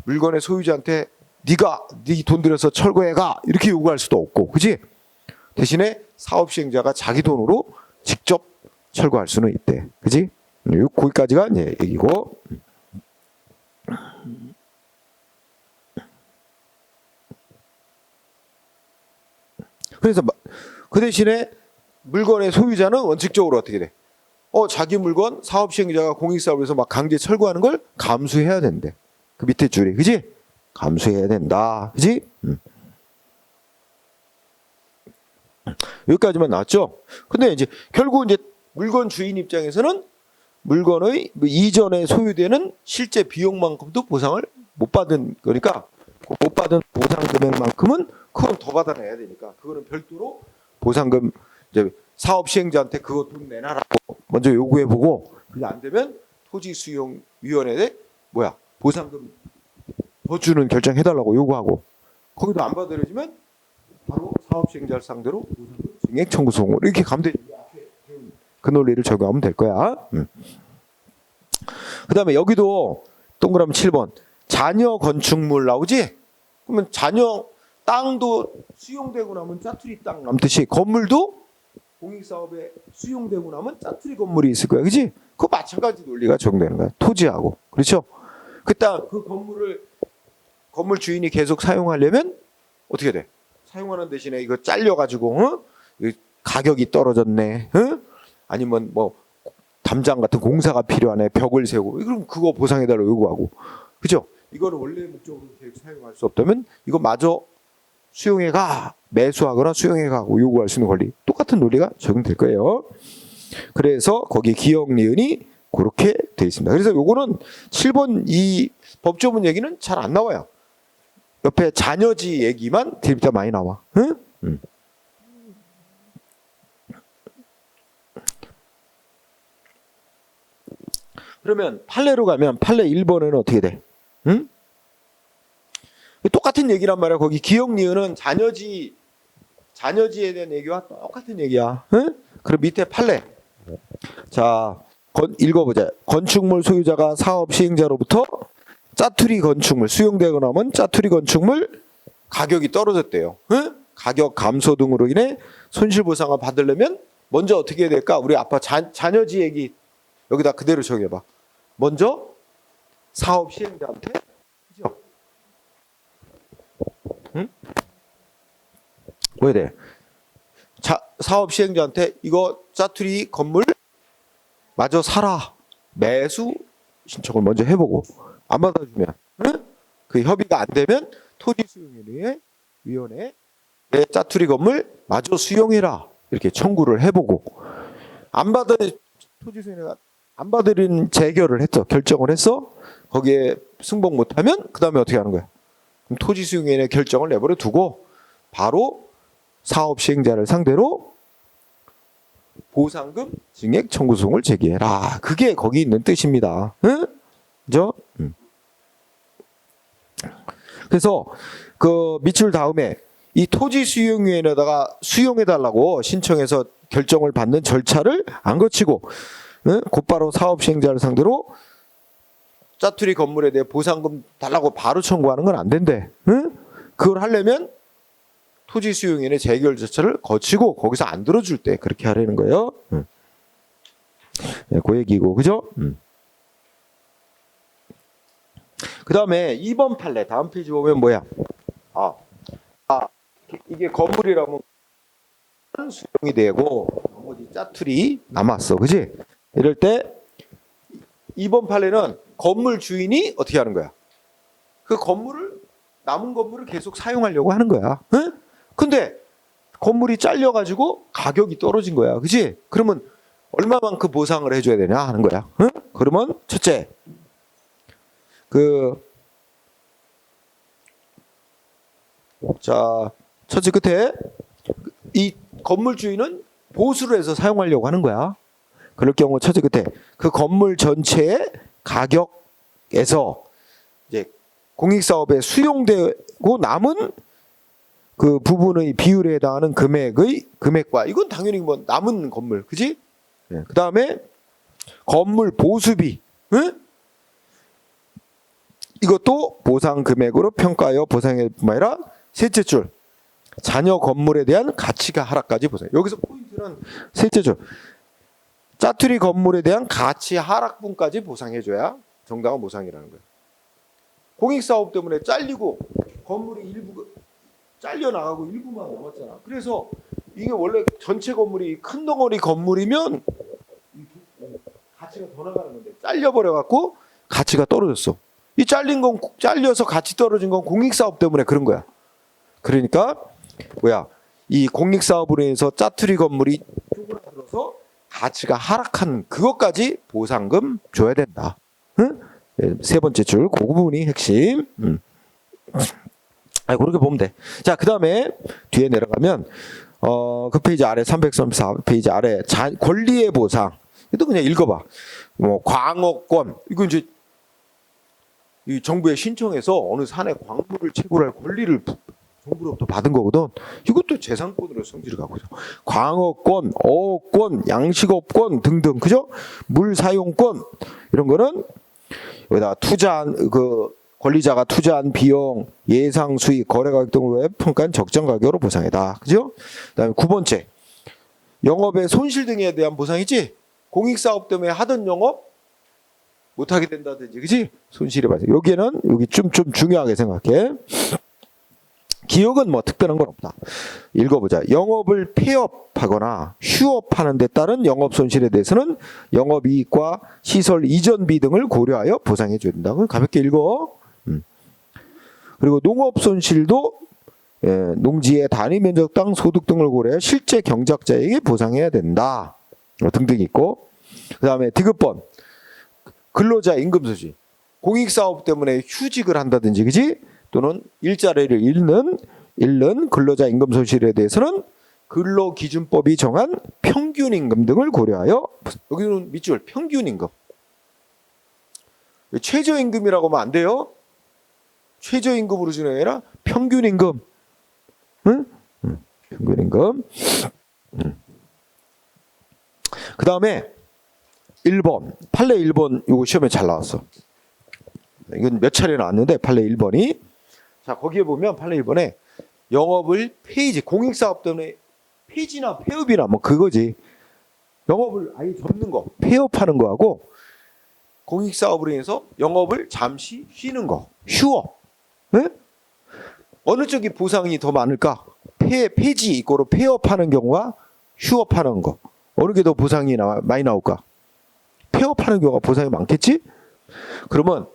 물건의 소유자한테 네가 네 돈 들여서 철거해가 이렇게 요구할 수도 없고, 그지? 대신에 사업 시행자가 자기 돈으로 직접 철거할 수는 있대, 그지? 거기까지가 이제 얘기고. 그래서 그 대신에 물건의 소유자는 원칙적으로 어떻게 돼? 자기 물건 사업 시행자가 공익사업에서 막 강제 철거하는 걸 감수해야 된대. 그 밑에 줄이, 그지? 감수해야 된다, 그지? 여기까지만 나왔죠. 근데 이제 결국 이제 물건 주인 입장에서는 물건의 이전에 소유되는 실제 비용만큼도 보상을 못 받은 거니까 그 못 받은 보상 금액만큼은 그건 더 받아내야 되니까 그거는 별도로 보상금 이제 사업 시행자한테 그거 돈 내놔라고 먼저 요구해보고 그게 안 되면 토지수용위원회에 보상금 더 주는 결정해달라고 요구하고 거기도 안 받아들여지면 바로 사업 시행자를 상대로 보상금 증액 청구 소송으로 이렇게 가면 되지. 그 논리를 적용하면 될 거야. 그 다음에 여기도 동그라미 7번 잔여 건축물 나오지? 그러면 잔여 땅도 수용되고 나면 짜투리 땅 남듯이 건물도 공익사업에 수용되고 나면 짜투리 건물이 있을 거야. 그지? 그거 마찬가지 논리가 적용되는 거야. 토지하고. 그렇죠? 그 땅, 그 건물을 건물 주인이 계속 사용하려면 어떻게 돼? 사용하는 대신에 이거 잘려가지고 가격이 떨어졌네. 아니면 뭐 담장 같은 공사가 필요하네. 벽을 세우고 그럼 그거 보상해달라고 요구하고. 그죠? 이거는 원래 목적으로 계속 사용할 수 없다면 이거 마저 수용해가 매수하거나 수용해가고 요구할 수 있는 권리 똑같은 논리가 적용될 거예요. 그래서 거기 기역 니은이 그렇게 돼 있습니다. 그래서 요거는 7번 이 법조문 얘기는 잘 안 나와요. 옆에 잔여지 얘기만 데이터 많이 나와. 응? 그러면 판례로 가면 판례 1번에는 어떻게 돼? 응? 똑같은 얘기란 말이야. 거기 기역 니은은 잔여지에 대한 얘기와 똑같은 얘기야. 응? 그럼 밑에 판례. 자, 읽어보자. 건축물 소유자가 사업 시행자로부터 짜투리 건축물 수용되고 나면 짜투리 건축물 가격이 떨어졌대요. 응? 가격 감소 등으로 인해 손실보상을 받으려면 먼저 어떻게 해야 될까? 우리 아빠 잔여지 얘기 여기다 그대로 적용해봐. 먼저 사업 시행자한테 그죠? 응? 뭐 해야 돼? 사업 시행자한테 이거 짜투리 건물 마저 사라. 매수 신청을 먼저 해보고 안 받아주면 응? 그 협의가 안 되면 토지수용위원회에 내 짜투리 건물 마저 수용해라. 이렇게 청구를 해보고 토지수용위원회가 안 받으린 재결을 했어. 결정을 했어. 거기에 승복 못하면 그 다음에 어떻게 하는 거야? 그럼 토지수용위원회 결정을 내버려 두고 바로 사업 시행자를 상대로 보상금 증액 청구 소송을 제기해라. 그게 거기 있는 뜻입니다. 응? 그죠? 그래서 그 밑줄 다음에 이 토지수용위원회에다가 수용해달라고 신청해서 결정을 받는 절차를 안 거치고 곧바로 사업 시행자를 상대로 짜투리 건물에 대해 보상금 달라고 바로 청구하는 건 안 된대. 그걸 하려면 토지수용위원회 재결 절차를 거치고 거기서 안 들어줄 때 그렇게 하라는 거예요. 네, 그 얘기고, 그죠? 그 다음에 2번 판례 다음 페이지 보면 뭐야? 이게 건물이라면 수용이 되고 나머지 짜투리 남았어, 그지? 이럴 때 2번 판례는 건물 주인이 어떻게 하는 거야? 그 남은 건물을 계속 사용하려고 하는 거야. 응? 근데 건물이 잘려가지고 가격이 떨어진 거야, 그지? 그러면 얼마만큼 보상을 해줘야 되냐 하는 거야. 응? 그러면 첫째, 첫째 끝에 이 건물 주인은 보수를 해서 사용하려고 하는 거야. 그럴 경우 첫째 끝에 그 건물 전체의 가격에서 이제 공익사업에 수용되고 남은 그 부분의 비율에 해당하는 금액과 이건 당연히 뭐 남은 건물, 그지? 네. 그 다음에 건물 보수비, 응? 이것도 보상 금액으로 평가하여 보상할 뿐만 아니라 셋째 줄 잔여 건물에 대한 가치가 하락까지 보상. 여기서 포인트는 셋째 줄 짜투리 건물에 대한 가치 하락분까지 보상해줘야 정당한 보상이라는 거예요. 공익사업 때문에 잘리고 건물이 일부 잘려나가고 일부만 남았잖아. 그래서 이게 원래 전체 건물이 큰 덩어리 건물이면 가치가 더 나가는 건데 잘려버려갖고 가치가 떨어졌어. 이 잘려서 가치 떨어진 건 공익사업 때문에 그런 거야. 그러니까 이 공익사업으로 인해서 짜투리 건물이 쪼그라들어서 가치가 하락한 그것까지 보상금 줘야 된다. 응? 세 번째 줄, 그 부분이 핵심. 그렇게 보면 돼. 자, 그 다음에 뒤에 내려가면 그 페이지 아래 334 페이지 아래 권리의 보상. 이것도 그냥 읽어봐. 뭐 광어권 이거 이제 이 정부에 신청해서 어느 산에 광물을 채굴할 권리를 정부로부터 받은 거거든. 이것도 재산권으로 성질을 갖고 있어. 광어권, 어업권, 양식업권 등등, 그죠? 물 사용권 이런 거는 여기다 투자한 그 권리자가 투자한 비용, 예상 수익, 거래 가격 등으로 평가한 적정 가격으로 보상이다. 그죠? 그다음에 9번째. 영업의 손실 등에 대한 보상이지. 공익사업 때문에 하던 영업 못 하게 된다든지, 그지? 손실이 발생. 여기에는 여기 좀 중요하게 생각해. 기억은 뭐 특별한 건 없다. 읽어보자. 영업을 폐업하거나 휴업하는 데 따른 영업 손실에 대해서는 영업이익과 시설 이전비 등을 고려하여 보상해 줘야 된다. 가볍게 읽어. 그리고 농업 손실도 농지의 단위 면적당 소득 등을 고려해 실제 경작자에게 보상해야 된다. 등등 있고. 그 다음에 디귿번. 근로자 임금 손실. 공익사업 때문에 휴직을 한다든지, 그지? 또는 일자리를 잃는 근로자 임금 손실에 대해서는 근로기준법이 정한 평균임금 등을 고려하여, 여기는 밑줄 평균임금. 최저임금이라고 하면 안 돼요. 최저임금으로 주는 게 아니라 평균임금. 응? 평균임금. 그 다음에 1번, 판례 1번 이거 시험에 잘 나왔어. 이건 몇 차례 나왔는데 판례 1번이, 자 거기에 보면 판례 1번에 영업을 폐지, 공익사업 때문에 폐지나 폐업이나 뭐 그거지. 영업을 아예 접는 거, 폐업하는 거하고 공익사업으로 인해서 영업을 잠시 쉬는 거, 휴업. 네? 어느 쪽이 보상이 더 많을까? 폐지 이거로 폐업하는 경우와 휴업하는 거. 어느 게 더 보상이 많이 나올까? 폐업하는 경우가 보상이 많겠지? 그러면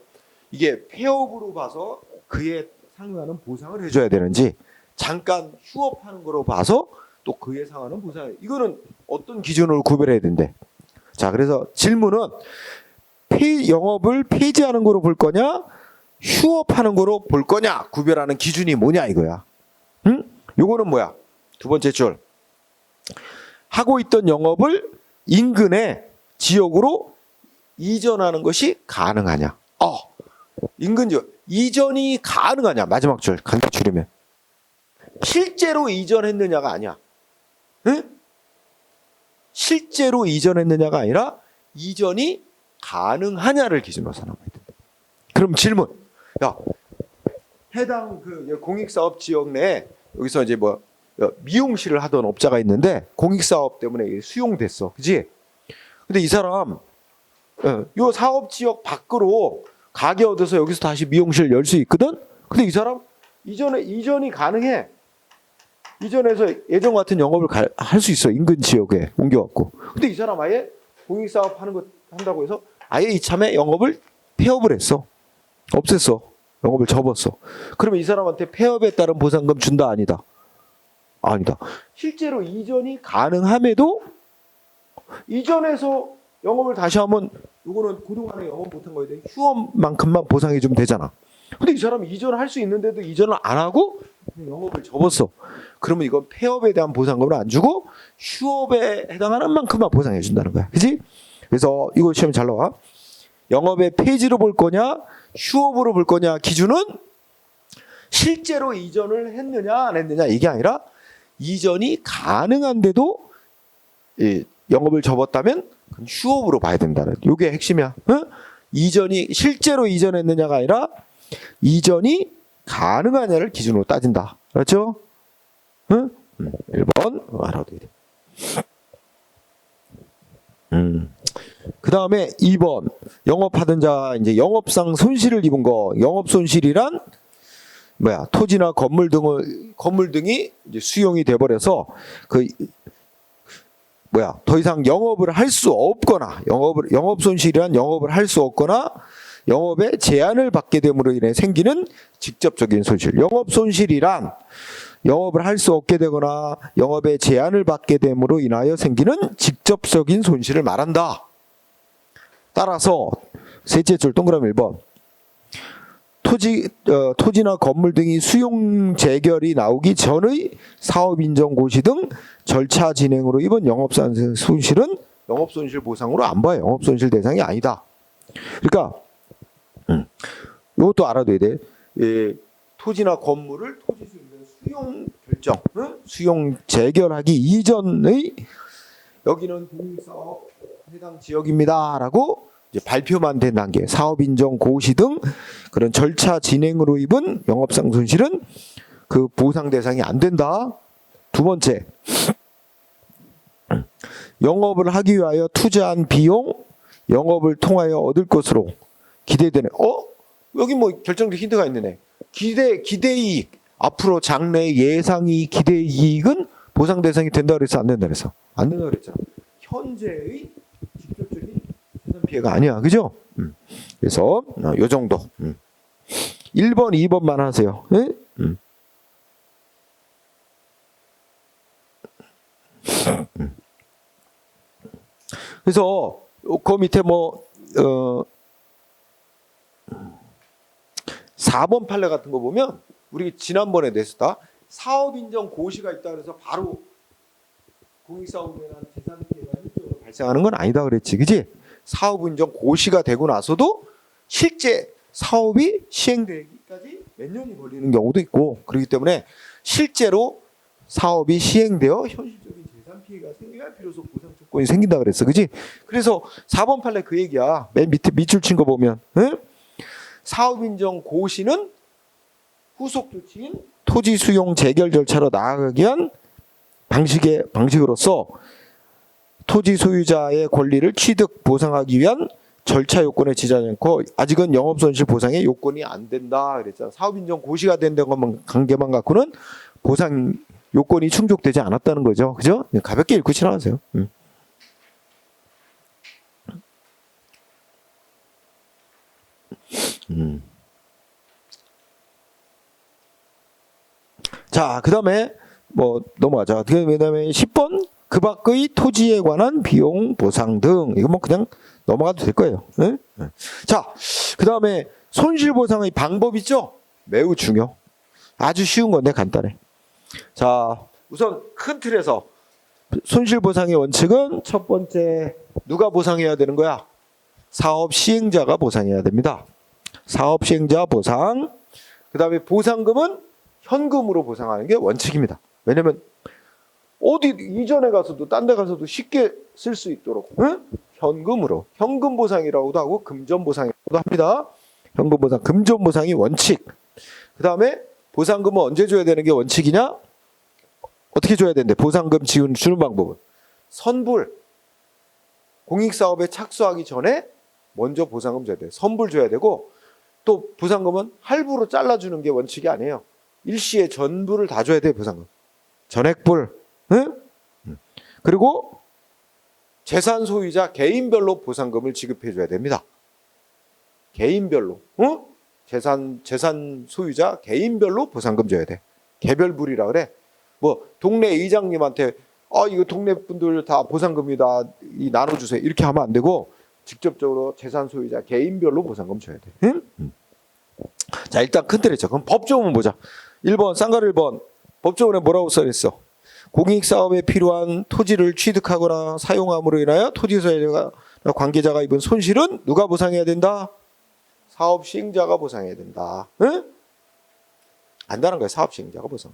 이게 폐업으로 봐서 그에 상응하는 보상을 해줘야 되는지, 잠깐 휴업하는 거로 봐서 또 그에 상하는 보상, 이거는 어떤 기준으로 구별해야 된대. 자, 그래서 질문은 영업을 폐지하는 거로 볼 거냐, 휴업하는 거로 볼 거냐, 구별하는 기준이 뭐냐 이거야. 응? 요거는 뭐야? 두 번째 줄. 하고 있던 영업을 인근의 지역으로 이전하는 것이 가능하냐? 인근 지역 이전이 가능하냐? 마지막 줄 간단 줄이면 실제로 이전했느냐가 아니야. 응? 실제로 이전했느냐가 아니라 이전이 가능하냐를 기준으로 삼아야 된다. 그럼 질문. 야, 해당 그 공익사업 지역 내에 여기서 이제 뭐 미용실을 하던 업자가 있는데 공익사업 때문에 수용됐어. 그지? 근데 이 사람 요 사업 지역 밖으로 가게 얻어서 여기서 다시 미용실 열 수 있거든? 근데 이 사람 이전이 가능해. 이전에서 예전 같은 영업을 할 수 있어. 인근 지역에 옮겨갖고. 근데 이 사람 아예 공익사업 하는 거 한다고 해서 아예 이참에 영업을 폐업을 했어. 없앴어. 영업을 접었어. 그러면 이 사람한테 폐업에 따른 보상금 준다? 아니다? 아니다. 실제로 이전이 가능함에도 이전에서 영업을 다시 하면 이거는 그동안에 영업 못한 거에 대해 휴업만큼만 보상해 주면 되잖아. 근데 이 사람이 이전을 할 수 있는데도 이전을 안 하고 영업을 접었어. 그러면 이건 폐업에 대한 보상금을 안 주고 휴업에 해당하는 만큼만 보상해 준다는 거야. 그치? 그래서 이거 시험에 잘 나와. 영업의 폐지로 볼 거냐 휴업으로 볼 거냐 기준은 실제로 이전을 했느냐 안 했느냐 이게 아니라 이전이 가능한데도 영업을 접었다면 그건 휴업으로 봐야 된다는, 이게 핵심이야. 응? 이전이 실제로 이전했느냐가 아니라 이전이 가능하냐를 기준으로 따진다. 그렇죠? 응? 1번 알아둬야 돼. 그 다음에 2번 영업하던 자 이제 영업상 손실을 입은 거. 영업 손실이란 뭐야? 토지나 건물 등이 이제 수용이 돼버려서 더 이상 영업을 할 수 없거나 영업 손실이란 영업을 할 수 없거나 영업에 제한을 받게 됨으로 인해 생기는 직접적인 손실. 영업 손실이란 영업을 할 수 없게 되거나 영업에 제한을 받게 됨으로 인하여 생기는 직접적인 손실을 말한다. 따라서 셋째 줄 동그라미 1번. 토지나 건물 등이 수용 재결이 나오기 전의 사업인정 고시 등 절차 진행으로 입은 영업손실은 영업손실 보상으로 안 봐요. 영업손실 대상이 아니다. 그러니까 이것도 알아둬야 돼. 예, 토지나 건물을 토지 수용 결정, 수용 재결하기 이전의 여기는 공익사업 해당 지역입니다라고 이제 발표만 된 단계, 사업인정 고시 등 그런 절차 진행으로 입은 영업상 손실은 그 보상 대상이 안 된다. 두 번째, 영업을 하기 위하여 투자한 비용, 영업을 통하여 얻을 것으로 기대되는. 여기 뭐 결정적 힌트가 있네. 기대이익, 앞으로 장래 예상이 기대이익은 보상 대상이 된다 그래서 안 된다 그래서 안 된다 그랬잖아. 현재의 직접적인 재산 피해가 아니야, 그죠? 그래서 요 정도. 1번, 2번만 하세요. 네? 그래서 그 밑에 4번 판례 같은 거 보면 우리 지난번에 냈었다. 사업인정 고시가 있다 그래서 바로 공익사업에 대한 재산 피해가 현실적으로 발생하는 건 아니다 그랬지, 그지? 사업인정 고시가 되고 나서도 실제 사업이 시행되기까지 몇 년이 걸리는 경우도 있고, 그렇기 때문에 실제로 사업이 시행되어 현실적인 재산 피해가 생겨야 비로소 보상 조건이 생긴다 그랬어, 그지? 그래서 4번 판례 그 얘기야. 맨 밑에 밑줄 친 거 보면, 응? 사업인정 고시는 후속 조치인 토지 수용 재결 절차로 나아가기 위한 방식으로서 토지 소유자의 권리를 취득 보상하기 위한 절차 요건에 지장하지 않고 아직은 영업손실 보상의 요건이 안 된다 그랬잖아. 사업인정 고시가 된 것만 관계만 갖고는 보상 요건이 충족되지 않았다는 거죠, 그죠? 가볍게 읽고 지나가세요. 자, 그 다음에 넘어가자. 그 다음에 10번 그 밖의 토지에 관한 비용 보상 등 이거 그냥 넘어가도 될 거예요. 네? 자, 그 다음에 손실보상의 방법 있죠? 매우 중요. 아주 쉬운 건데 간단해. 자, 우선 큰 틀에서 손실보상의 원칙은 첫 번째 누가 보상해야 되는 거야? 사업 시행자가 보상해야 됩니다. 사업 시행자 보상. 그 다음에 보상금은 현금으로 보상하는 게 원칙입니다. 왜냐면 어디 이전에 가서도 딴 데 가서도 쉽게 쓸 수 있도록 현금으로, 현금 보상이라고도 하고 금전 보상이라고도 합니다. 현금 보상, 금전 보상이 원칙. 그 다음에 보상금은 언제 줘야 되는 게 원칙이냐? 어떻게 줘야 되는데? 보상금 주는 방법은 선불, 공익사업에 착수하기 전에 먼저 보상금 줘야 돼요. 선불 줘야 되고, 또 보상금은 할부로 잘라주는 게 원칙이 아니에요. 일시에 전부를 다 줘야 돼, 보상금. 전액불. 응? 그리고 재산 소유자 개인별로 보상금을 지급해 줘야 됩니다. 개인별로. 재산 소유자 개인별로 보상금 줘야 돼. 개별불이라 그래. 동네 이장님한테 이거 동네 분들 다 보상금이다, 나눠주세요, 이렇게 하면 안 되고 직접적으로 재산 소유자 개인별로 보상금 줘야 돼. 응? 자, 일단 큰 틀이죠. 그럼 법조문 보자. 1번 쌍가루 1번 법조문에 뭐라고 써있어? 공익사업에 필요한 토지를 취득하거나 사용함으로 인하여 토지 소유자가 관계자가 입은 손실은 누가 보상해야 된다? 사업 시행자가 보상해야 된다. 응? 안다는 거야. 사업 시행자가 보상.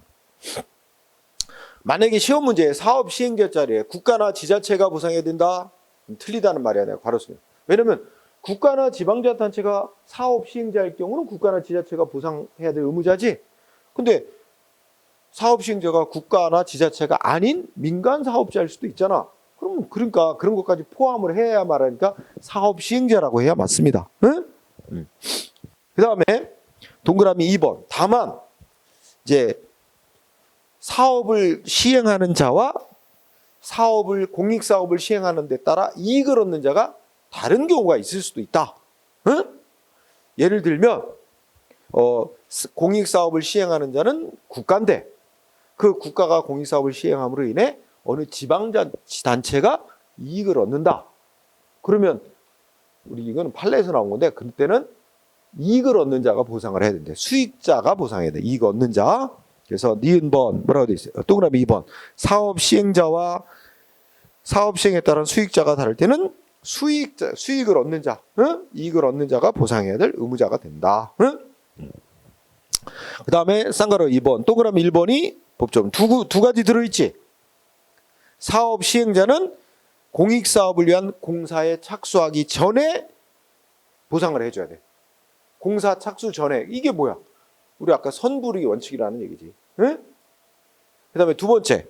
만약에 시험 문제에 사업 시행자 자리에 국가나 지자체가 보상해야 된다? 틀리다는 말이야, 내가 바로 쓰면. 왜냐면 국가나 지방자치단체가 사업 시행자일 경우는 국가나 지자체가 보상해야 될 의무자지. 근데 사업 시행자가 국가나 지자체가 아닌 민간 사업자일 수도 있잖아. 그러니까 그런 것까지 포함을 해야 말하니까 사업 시행자라고 해야 맞습니다. 응? 그 다음에 동그라미 2번. 다만 이제 사업을 시행하는 자와 공익사업을 시행하는 데 따라 이익을 얻는 자가 다른 경우가 있을 수도 있다. 응? 예를 들면 공익사업을 시행하는 자는 국가인데 그 국가가 공익사업을 시행함으로 인해 어느 지방자치단체가 이익을 얻는다. 그러면 우리 이거는 판례에서 나온 건데 그때는 이익을 얻는 자가 보상을 해야 된대. 수익자가 보상해야 돼. 이익 얻는 자. 그래서 니은 번 뭐라고 돼 있어요? 동그라미 2번. 사업 시행자와 사업 시행에 따른 수익자가 다를 때는 수익을 얻는 자, 응? 이익을 얻는 자가 보상해야 될 의무자가 된다. 응? 그 다음에 쌍가루 2번, 동그라미 1번이 법조문 두 가지 들어있지. 사업 시행자는 공익사업을 위한 공사에 착수하기 전에 보상을 해줘야 돼. 공사 착수 전에. 이게 뭐야? 우리 아까 선불이익 원칙이라는 얘기지. 응? 그 다음에 두 번째.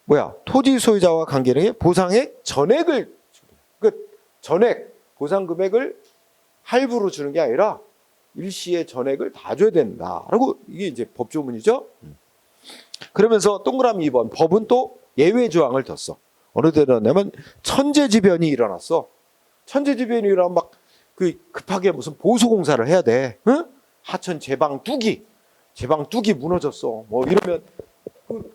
뭐야? 토지 소유자와 관계는 보상액 전액을, 전액, 보상 금액을 할부로 주는 게 아니라 일시의 전액을 다 줘야 된다라고 이게 이제 법조문이죠. 그러면서 동그라미 2번 법은 또 예외 조항을 뒀어. 어느 때냐면 천재지변이 일어났어. 천재지변이 일어나면 막 그 급하게 무슨 보수 공사를 해야 돼. 응? 하천 제방 뚜기 무너졌어. 뭐 이러면 그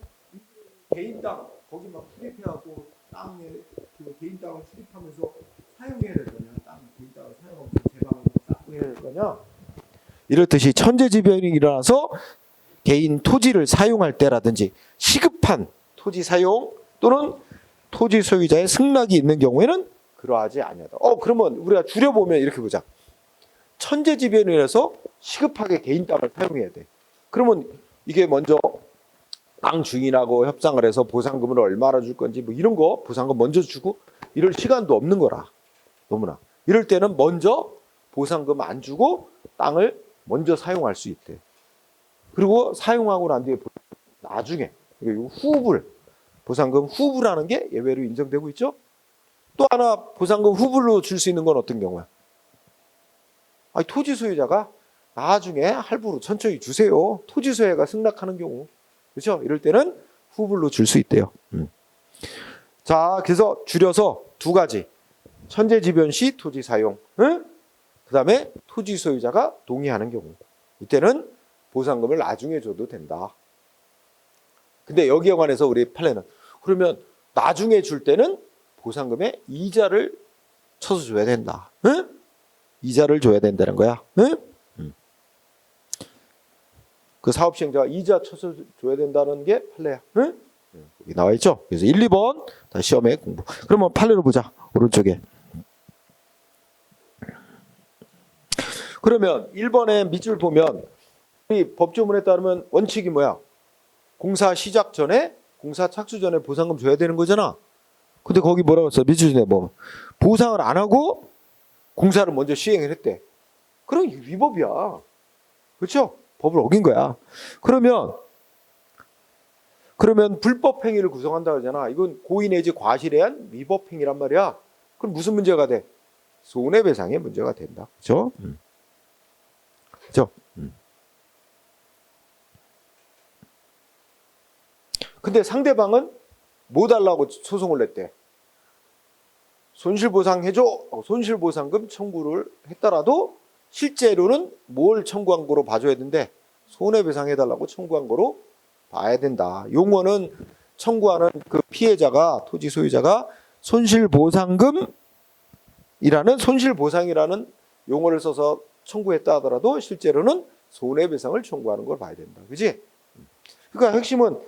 개인 땅 거기 막 출입해갖고 땅에 그 개인 땅을 출입하면서 사용해야 될 거냐. 땅 개인 땅을 사용하면서 제방을 쌓고 해야 될 거냐. 이렇듯이 천재지변이 일어나서 개인 토지를 사용할 때라든지 시급한 토지 사용 또는 토지 소유자의 승낙이 있는 경우에는 그러하지 아니하다. 그러면 우리가 줄여보면 이렇게 보자. 천재지변이 일어나서 시급하게 개인 땅을 사용해야 돼. 그러면 이게 먼저 땅 주인하고 협상을 해서 보상금을 얼마나 줄 건지 뭐 이런 거 보상금 먼저 주고 이럴 시간도 없는 거라. 너무나. 이럴 때는 먼저 보상금 안 주고 땅을 먼저 사용할 수 있대. 그리고 사용하고 난 뒤에 나중에 후불, 보상금 후불하는 게 예외로 인정되고 있죠. 또 하나 보상금 후불로 줄 수 있는 건 어떤 경우야? 토지 소유자가 나중에 할부로 천천히 주세요. 토지 소유가 승낙하는 경우. 그렇죠? 이럴 때는 후불로 줄 수 있대요. 자, 그래서 줄여서 두 가지. 천재지변 시 토지 사용. 응? 그 다음에 토지 소유자가 동의하는 경우. 이때는 보상금을 나중에 줘도 된다. 근데 여기에 관해서 우리 판례는 그러면 나중에 줄 때는 보상금에 이자를 쳐서 줘야 된다. 응? 이자를 줘야 된다는 거야. 응? 그 사업 시행자가 이자 쳐서 줘야 된다는 게 판례야. 응? 여기 나와 있죠. 그래서 1, 2번 다 시험에 공부. 그러면 판례로 보자. 오른쪽에. 그러면 1번의 밑줄 보면 이 법조문에 따르면 원칙이 뭐야? 공사 시작 전에, 공사 착수 전에 보상금 줘야 되는 거잖아. 근데 거기 뭐라고 했어? 밑줄에 뭐 보상을 안 하고 공사를 먼저 시행을 했대. 그럼 이게 위법이야. 그렇죠? 법을 어긴 거야. 그러면 불법 행위를 구성한다 그러잖아. 이건 고의 내지 과실에 의한 위법 행위란 말이야. 그럼 무슨 문제가 돼? 손해배상의 문제가 된다. 그렇죠? 그렇죠? 근데 상대방은 뭐 달라고 소송을 냈대? 손실보상해줘. 손실보상금 청구를 했더라도 실제로는 뭘 청구한 거로 봐줘야 된대? 손해배상해달라고 청구한 거로 봐야 된다. 용어는 청구하는 그 피해자가, 토지 소유자가 손실보상이라는 용어를 써서 청구했다 하더라도 실제로는 손해배상을 청구하는 걸 봐야 된다. 그지? 그러니까 핵심은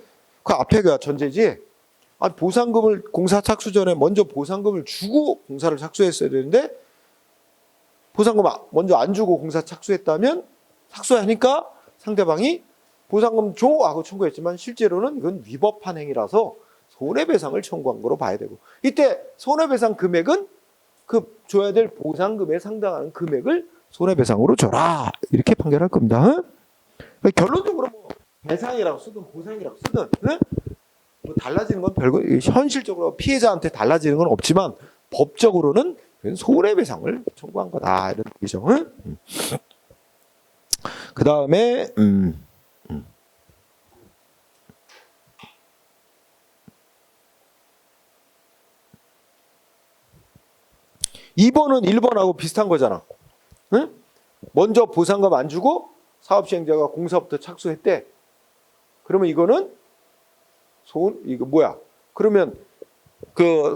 그 앞에가 전제지. 보상금을 공사 착수 전에 먼저 보상금을 주고 공사를 착수했어야 되는데 보상금 먼저 안 주고 공사 착수했다면 착수하니까 상대방이 보상금 줘 하고 청구했지만 실제로는 이건 위법한 행위라서 손해배상을 청구한 거로 봐야 되고 이때 손해배상 금액은 그 줘야 될 보상금에 상당하는 금액을 손해배상으로 줘라 이렇게 판결할 겁니다. 결론적으로 뭐 배상이라고 쓰든 보상이라고 쓰든 뭐 달라지는 건 별거 현실적으로 피해자한테 달라지는 건 없지만 법적으로는 손해배상을 청구한 거다 이런 얘기죠. 그 다음에 2번은 1번하고 비슷한 거잖아. 먼저 보상금 안 주고 사업시행자가 공사부터 착수했대. 그러면 이거는 이거 뭐야? 그러면 그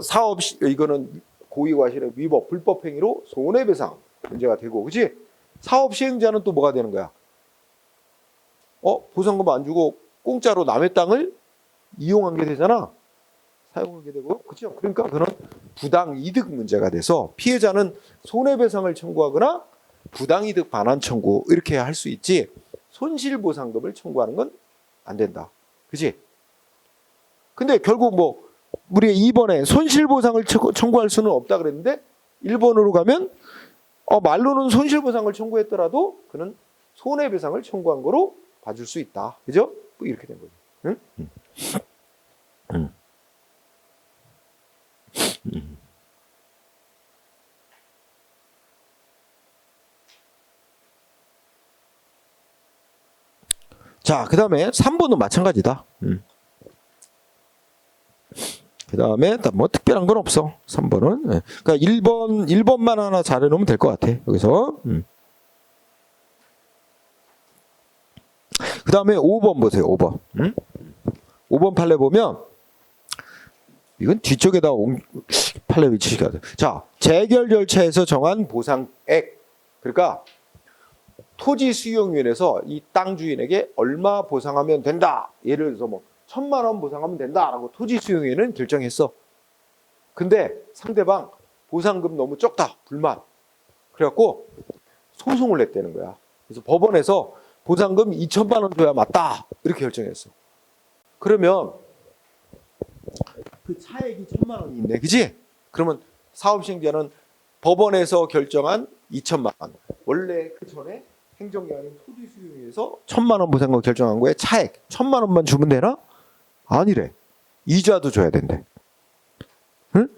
이거는 고의과실의 위법, 불법 행위로 손해배상 문제가 되고, 그지? 사업 시행자는 또 뭐가 되는 거야? 보상금 안 주고 공짜로 남의 땅을 이용한 게 되잖아. 사용하게 되고, 그죠? 그러니까 그런 부당이득 문제가 돼서 피해자는 손해배상을 청구하거나 부당이득 반환 청구 이렇게 할 수 있지, 손실보상금을 청구하는 건 안 된다. 그지? 근데 결국 뭐 우리 2번에 손실보상을 청구할 수는 없다 그랬는데 1번으로 가면 말로는 손실보상을 청구했더라도 그는 손해배상을 청구한 거로 봐줄 수 있다. 그죠? 뭐 이렇게 된 거죠. 응? 자, 그 다음에 3번은 마찬가지다. 그 다음에 뭐 특별한 건 없어. 3번은. 그러니까 1번만 하나 잘해놓으면 될 것 같아. 여기서. 그 다음에 5번 보세요. 5번. 5번 판례 보면 이건 뒤쪽에다 판례 위치시켜야 돼. 자, 재결 절차에서 정한 보상액. 그러니까 토지 수용위원회에서 이 땅 주인에게 얼마 보상하면 된다. 예를 들어서 뭐 1,000만 원 보상하면 된다라고 토지 수용위원회는 결정했어. 근데 상대방 보상금 너무 적다. 불만. 그래갖고 소송을 냈다는 거야. 그래서 법원에서 보상금 2,000만 원 줘야 맞다. 이렇게 결정했어. 그러면 그 차액이 1,000만 원이 있네. 그지? 그러면 사업시행자는 법원에서 결정한 2,000만 원. 원래 그 전에 행정기관인 토지수용위에서 1,000만 원 보상금 결정한 거에 차액 1,000만 원만 주면 되나? 아니래. 이자도 줘야 된대. 응?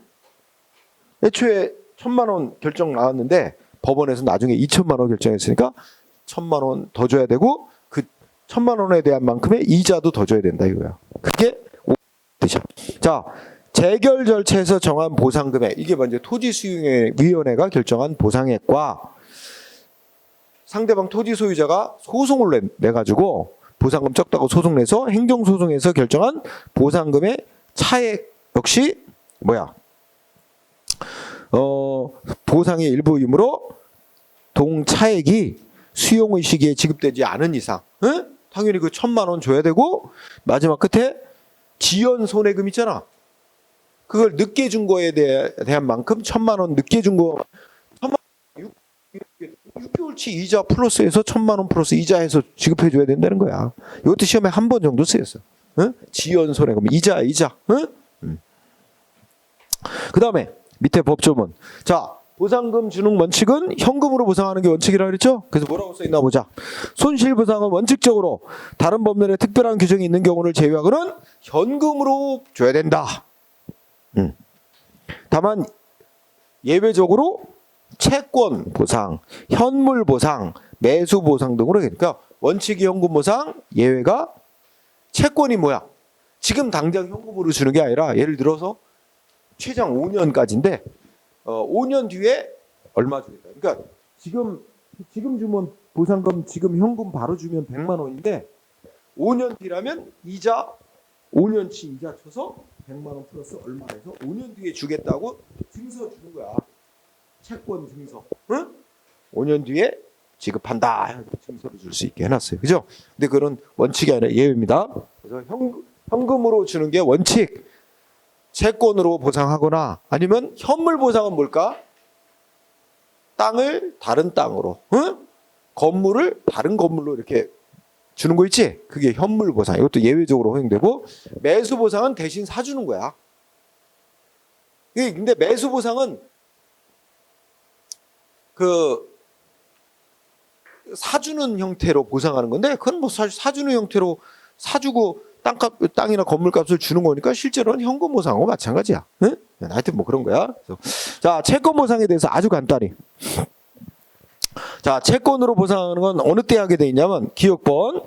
애초에 1,000만 원 결정 나왔는데 법원에서 나중에 2,000만 원 결정했으니까 1,000만 원 더 줘야 되고 그 1,000만 원에 대한 만큼의 이자도 더 줘야 된다 이거야. 그게 뜻이야. 자, 재결 절차에서 정한 보상금액, 이게 먼저 토지수용위원회가 결정한 보상액과 상대방 토지 소유자가 소송을 내가지고 보상금 적다고 소송 내서 행정소송에서 결정한 보상금의 차액 역시 뭐야? 보상의 일부이므로 동차액이 수용의 시기에 지급되지 않은 이상, 응? 당연히 그 1,000만 원 줘야 되고 마지막 끝에 지연 손해금 있잖아. 그걸 늦게 준 거에 대한 만큼 1,000만 원 늦게 준 거 6개월치 이자 플러스해서 1,000만 원 플러스 이자해서 지급해 줘야 된다는 거야. 이것도 시험에 한 번 정도 쓰였어. 응? 지연 손해금 이자. 응? 그 다음에 밑에 법조문. 자, 보상금 주는 원칙은 현금으로 보상하는 게 원칙이라 그랬죠? 그래서 뭐라고 써있나 보자. 손실보상은 원칙적으로 다른 법률에 특별한 규정이 있는 경우를 제외하고는 현금으로 줘야 된다. 다만 예외적으로 채권 보상, 현물 보상, 매수 보상 등으로, 그러니까 원칙이 현금 보상, 예외가 채권이 뭐야? 지금 당장 현금으로 주는 게 아니라 예를 들어서 최장 5년까지인데 5년 뒤에 얼마 주겠다. 그러니까 지금 주면 보상금 지금 현금 바로 주면 100만 원인데 5년 뒤라면 이자 5년치 이자 쳐서 100만 원 플러스 얼마 해서 5년 뒤에 주겠다고 증서 주는 거야. 채권 증서. 응? 5년 뒤에 지급한다. 증서를 줄 수 있게 해놨어요. 그죠? 근데 그런 원칙이 아니라 예외입니다. 그래서 현금으로 주는 게 원칙. 채권으로 보상하거나 아니면 현물 보상은 뭘까? 땅을 다른 땅으로, 응? 건물을 다른 건물로 이렇게 주는 거 있지? 그게 현물 보상. 이것도 예외적으로 허용되고, 매수 보상은 대신 사주는 거야. 근데 매수 보상은 그 사주는 형태로 보상하는 건데, 그건 뭐 사주는 형태로 사주고 땅이나 건물값을 주는 거니까 실제로는 현금 보상하고 마찬가지야. 응? 하여튼 뭐 그런 거야. 자, 채권 보상에 대해서 아주 간단히. 자, 채권으로 보상하는 건 어느 때 하게 돼 있냐면 기억번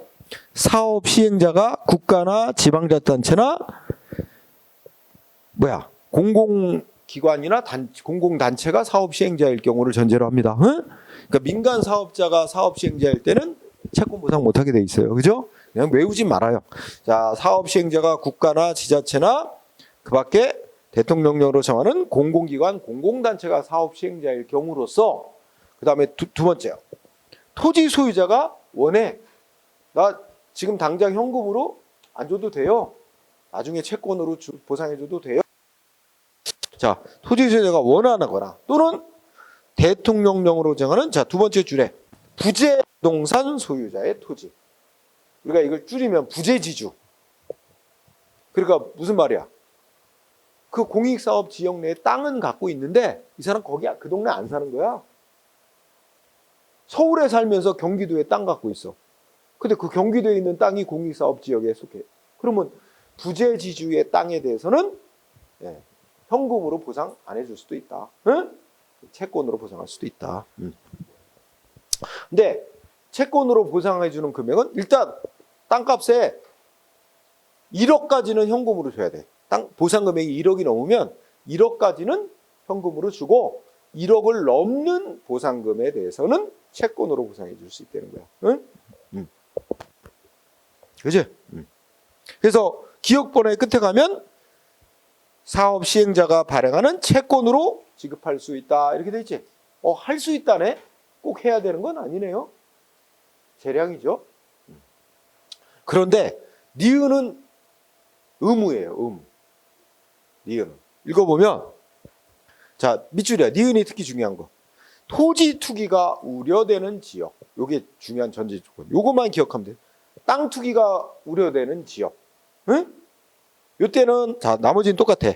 사업 시행자가 국가나 지방자치단체나 공공기관이나 공공단체가 사업 시행자일 경우를 전제로 합니다. 응? 그러니까 민간 사업자가 사업 시행자일 때는 채권 보상 못하게 돼 있어요. 그죠? 그냥 외우지 말아요. 자, 사업 시행자가 국가나 지자체나 그 밖에 대통령령으로 정하는 공공기관, 공공단체가 사업 시행자일 경우로서 그 다음에 두 번째요. 토지 소유자가 원해. 나 지금 당장 현금으로 안 줘도 돼요. 나중에 채권으로 보상해줘도 돼요. 자, 토지 소유자가 원하거나 또는 대통령령으로 정하는 자, 두 번째 줄에 부재동산 소유자의 토지. 우리가 이걸 줄이면 부재지주. 그러니까 무슨 말이야? 그 공익사업 지역 내에 땅은 갖고 있는데 이 사람 거기 그 동네 안 사는 거야. 서울에 살면서 경기도에 땅 갖고 있어. 근데 그 경기도에 있는 땅이 공익사업 지역에 속해. 그러면 부재지주의 땅에 대해서는 현금으로 보상 안 해줄 수도 있다. 응? 채권으로 보상할 수도 있다. 근데 채권으로 보상해주는 금액은 일단 땅값에 1억까지는 현금으로 줘야 돼. 땅 보상 금액이 1억이 넘으면 1억까지는 현금으로 주고 1억을 넘는 보상금에 대해서는 채권으로 보상해 줄 수 있다는 거야. 응? 그지? 그래서 기억번호의 끝에 가면 사업 시행자가 발행하는 채권으로 지급할 수 있다. 이렇게 돼 있지? 할 수 있다네? 꼭 해야 되는 건 아니네요. 재량이죠. 그런데 니은은 의무예요. 의무. 니은은. 읽어보면 자, 밑줄이야. 니은이 특히 중요한 거. 토지 투기가 우려되는 지역. 요게 중요한 전제 조건. 요것만 기억하면 돼. 땅 투기가 우려되는 지역. 응? 요때는 자, 나머지는 똑같아.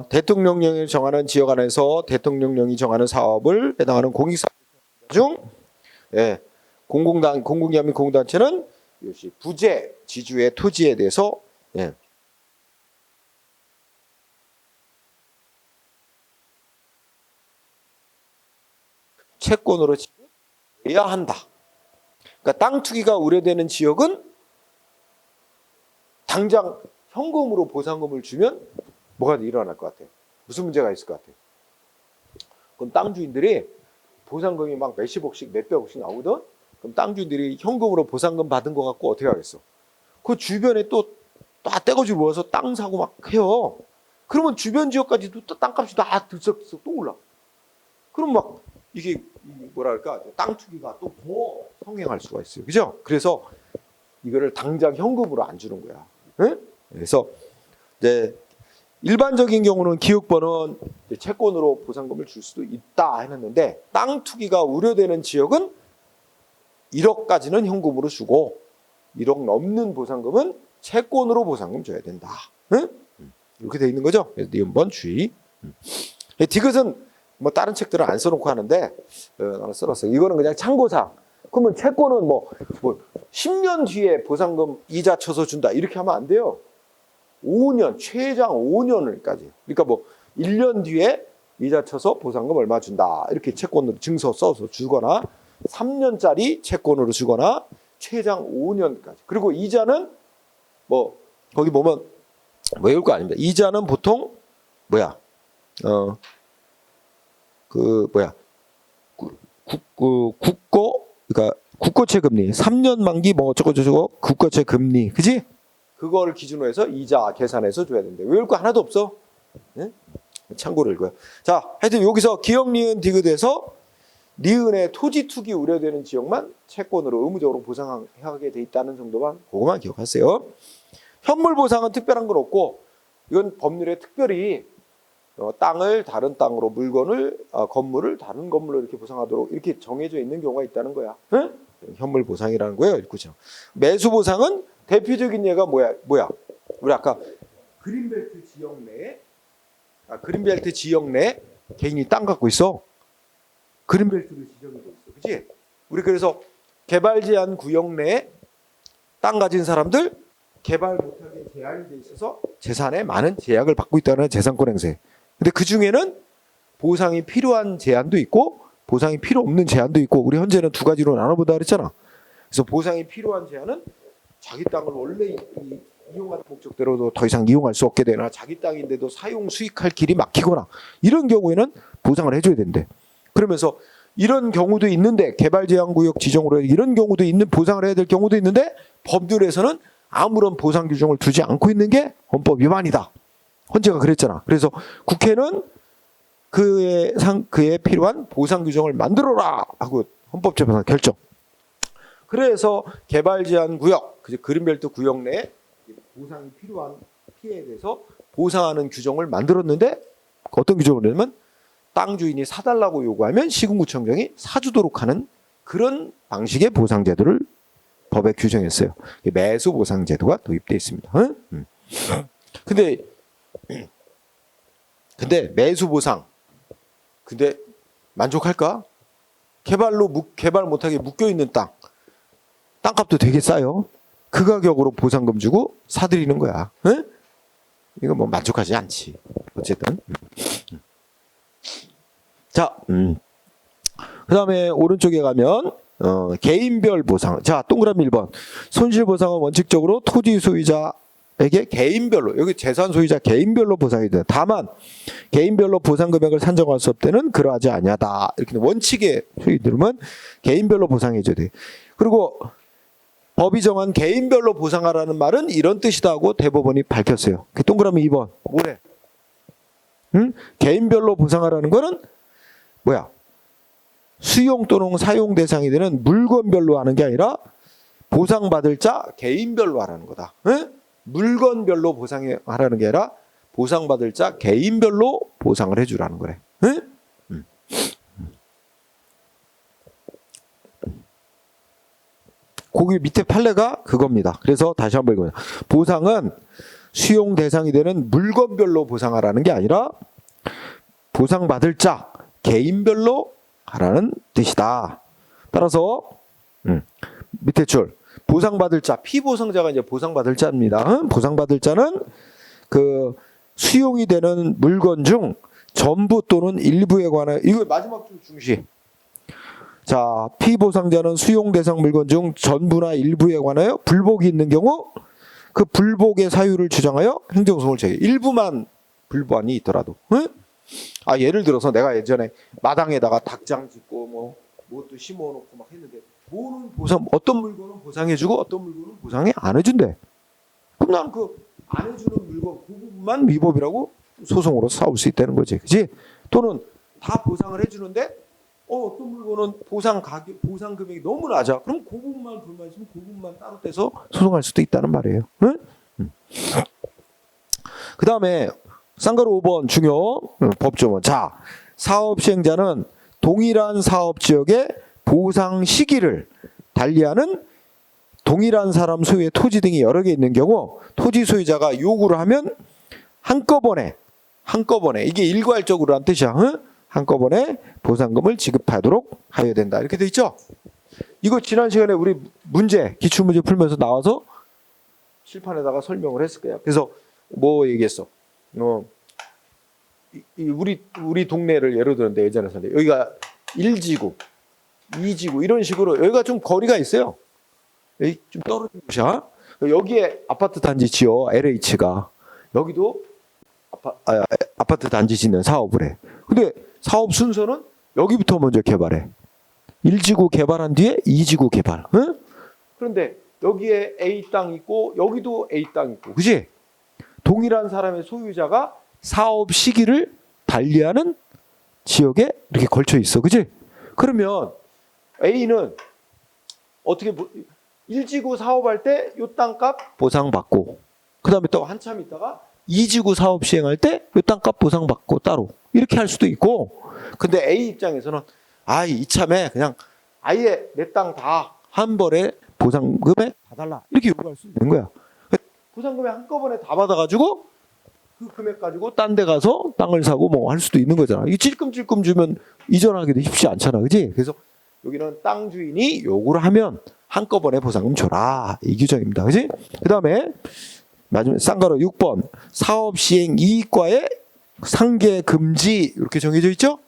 대통령령이 정하는 지역 안에서 대통령령이 정하는 사업을 해당하는 공익사업 중 공공기관 및 공공단체는 이것이 부재 지주의 토지에 대해서 채권으로 지급해야 한다. 그러니까 땅 투기가 우려되는 지역은 당장 현금으로 보상금을 주면 뭐가 일어날 것 같아요? 무슨 문제가 있을 것 같아요? 그럼 땅 주인들이 보상금이 막 몇십억씩 몇백억씩 나오거든? 그럼 땅 주인들이 현금으로 보상금 받은 거 갖고 어떻게 하겠어? 그 주변에 또 다 떼거지 모아서 땅 사고 막 해요. 그러면 주변 지역까지도 또 땅값이 다 들썩들썩 또 올라. 그럼 막 이게 뭐랄까 땅 투기가 또 더 성행할 수가 있어요. 그죠? 그래서 이거를 당장 현금으로 안 주는 거야. 응? 그래서 이제 일반적인 경우는 기업번은 채권으로 보상금을 줄 수도 있다 했는데 땅 투기가 우려되는 지역은 1억까지는 현금으로 주고 1억 넘는 보상금은 채권으로 보상금 줘야 된다. 응? 이렇게 돼 있는 거죠. 그래서 니은번 주의. 디귿은 뭐 다른 책들은 안 써놓고 하는데 나는 써놨어요. 이거는 그냥 참고사항. 그러면 채권은 뭐 10년 뒤에 보상금 이자 쳐서 준다 이렇게 하면 안 돼요. 5년 최장 5년을까지. 그러니까 뭐 1년 뒤에 이자 쳐서 보상금 얼마 준다 이렇게 채권으로 증서 써서 주거나 3년짜리 채권으로 주거나 최장 5년까지. 그리고 이자는 뭐 거기 보면 외울 거 아닙니다. 이자는 보통 국고, 그러니까 국고채 금리, 3년 만기 뭐 어쩌고저쩌고 국고채 금리, 그지? 그걸 기준으로 해서 이자 계산해서 줘야 되는데 외울 거 하나도 없어. 네? 참고로 읽어요. 자, 하여튼 여기서 기역, 니은, 디귿에서 니은의 토지 투기 우려되는 지역만 채권으로 의무적으로 보상하게 돼 있다는 정도만 그거만 기억하세요. 현물 보상은 특별한 건 없고 이건 법률에 특별히 땅을 다른 땅으로 물건을 건물을 다른 건물로 이렇게 보상하도록 이렇게 정해져 있는 경우가 있다는 거야. 응? 현물 보상이라는 거예요. 그렇죠. 매수 보상은 대표적인 예가 뭐야? 우리 아까 그린벨트 지역 내에 개인이 땅 갖고 있어. 그린벨트로 지정이 돼 있어. 그렇지? 우리 그래서 개발 제한 구역 내에 땅 가진 사람들 개발 못하게 제한이 돼 있어서 재산에 많은 제약을 받고 있다는 재산권 행세. 근데 그 중에는 보상이 필요한 제한도 있고 보상이 필요 없는 제한도 있고 우리 현재는 두 가지로 나눠보다 그랬잖아. 그래서 보상이 필요한 제한은 자기 땅을 원래 이용하는 목적대로도 더 이상 이용할 수 없게 되거나 자기 땅인데도 사용 수익할 길이 막히거나 이런 경우에는 보상을 해줘야 된대. 그러면서 이런 경우도 있는데 개발제한구역 지정으로 이런 경우도 있는 보상을 해야 될 경우도 있는데 법률에서는 아무런 보상 규정을 두지 않고 있는 게 헌법 위반이다. 헌재가 그랬잖아. 그래서 국회는 그에 필요한 보상 규정을 만들어라 하고 헌법재판소 결정. 그래서 개발제한구역, 그린벨트 구역 내에 보상이 필요한 피해에 대해서 보상하는 규정을 만들었는데 어떤 규정을 내냐면 땅 주인이 사달라고 요구하면 시군구청장이 사주도록 하는 그런 방식의 보상제도를 법에 규정했어요. 매수보상제도가 도입되어 있습니다. 응? 근데 매수보상 근데 만족할까? 개발 못하게 묶여있는 땅값도 되게 싸요. 그 가격으로 보상금 주고 사들이는 거야. 응? 이거 뭐 만족하지 않지. 어쨌든. 자, 그 다음에 오른쪽에 가면 개인별 보상. 자, 동그라미 1번. 손실보상은 원칙적으로 토지 소유자에게 개인별로, 여기 재산 소유자 개인별로 보상이 돼. 다만 개인별로 보상 금액을 산정할 수 없다는 그러하지 아니하다. 이렇게 원칙에 소유들은 개인별로 보상해줘야 돼. 그리고 법이 정한 개인별로 보상하라는 말은 이런 뜻이다 하고 대법원이 밝혔어요. 그 동그라미 2번. 뭐래? 응? 개인별로 보상하라는 거는 뭐야? 수용 또는 사용 대상이 되는 물건별로 하는 게 아니라 보상받을 자 개인별로 하라는 거다. 응? 물건별로 보상하라는 게 아니라 보상받을 자 개인별로 보상을 해주라는 거래. 응? 거기 밑에 판례가 그겁니다. 그래서 다시 한번 읽어요. 보상은 수용 대상이 되는 물건별로 보상하라는 게 아니라 보상받을 자 개인별로 하라는 뜻이다. 따라서 밑에 줄 보상받을 자 피보상자가 이제 보상받을 자입니다. 보상받을 자는 그 수용이 되는 물건 중 전부 또는 일부에 관하여 이거 마지막 줄 중시. 자, 피보상자는 수용 대상 물건 중 전부나 일부에 관하여 불복이 있는 경우 그 불복의 사유를 주장하여 행정소송을 제기. 일부만 불만이 있더라도. 응? 아, 예를 들어서 내가 예전에 마당에다가 닭장 짓고 뭐또 심어놓고 막 했는데 뭐는 보상 어떤 물건은 보상해주고 어떤 물건은 보상해 안 해준대. 그럼 나는 그 안 해주는 물건 그 부분만 위법이라고 소송으로 싸울 수 있다는 거지, 그렇지? 또는 다 보상을 해주는데 어떤 물건은 보상 금액이 너무 낮아. 그럼 그 부분만 불만 있으면 그 부분만 따로 떼서 소송할 수도 있다는 말이에요. 응? 그 다음에 쌍가루 5번 중요 법조문. 자, 사업 시행자는 동일한 사업 지역의 보상 시기를 달리하는 동일한 사람 소유의 토지 등이 여러 개 있는 경우 토지 소유자가 요구를 하면 한꺼번에 이게 일괄적으로란 뜻이야. 응? 한꺼번에 보상금을 지급하도록 하여야 된다. 이렇게 돼 있죠? 이거 지난 시간에 우리 기출문제 풀면서 나와서 칠판에다가 설명을 했을 거야. 그래서 뭐 얘기했어? 우리 동네를 예로 들었는데 예전에 여기가 1지구, 2지구 이런 식으로 여기가 좀 거리가 있어요. 여기 좀 떨어진 곳이야. 여기에 아파트 단지 지어 LH가 여기도 아파트 단지 짓는 사업을 해. 근데 사업 순서는 여기부터 먼저 개발해. 1지구 개발한 뒤에 2지구 개발. 응? 그런데 여기에 A 땅 있고 여기도 A 땅 있고, 그지? 동일한 사람의 소유자가 사업 시기를 달리하는 지역에 이렇게 걸쳐 있어, 그지? 그러면 A는 어떻게 1지구 사업할 때 요 땅값 보상받고, 그 다음에 또 한참 있다가 2지구 사업 시행할 때 요 땅값 보상받고 따로 이렇게 할 수도 있고, 근데 A 입장에서는 이참에 그냥 아예 내 땅 다 한 번에 보상금에 다 달라 이렇게 요구할 수 있는 거야. 보상금에 한꺼번에 다 받아가지고 그 금액 가지고 딴 데 가서 땅을 사고 뭐 할 수도 있는 거잖아. 이 찔끔찔끔 주면 이전하기도 쉽지 않잖아, 그지? 그래서 여기는 땅 주인이 요구를 하면 한꺼번에 보상금 줘라, 이 규정입니다, 그지? 그 다음에 마지막 쌍가루 6번 사업 시행 이익과의 상계 금지 이렇게 정해져 있죠?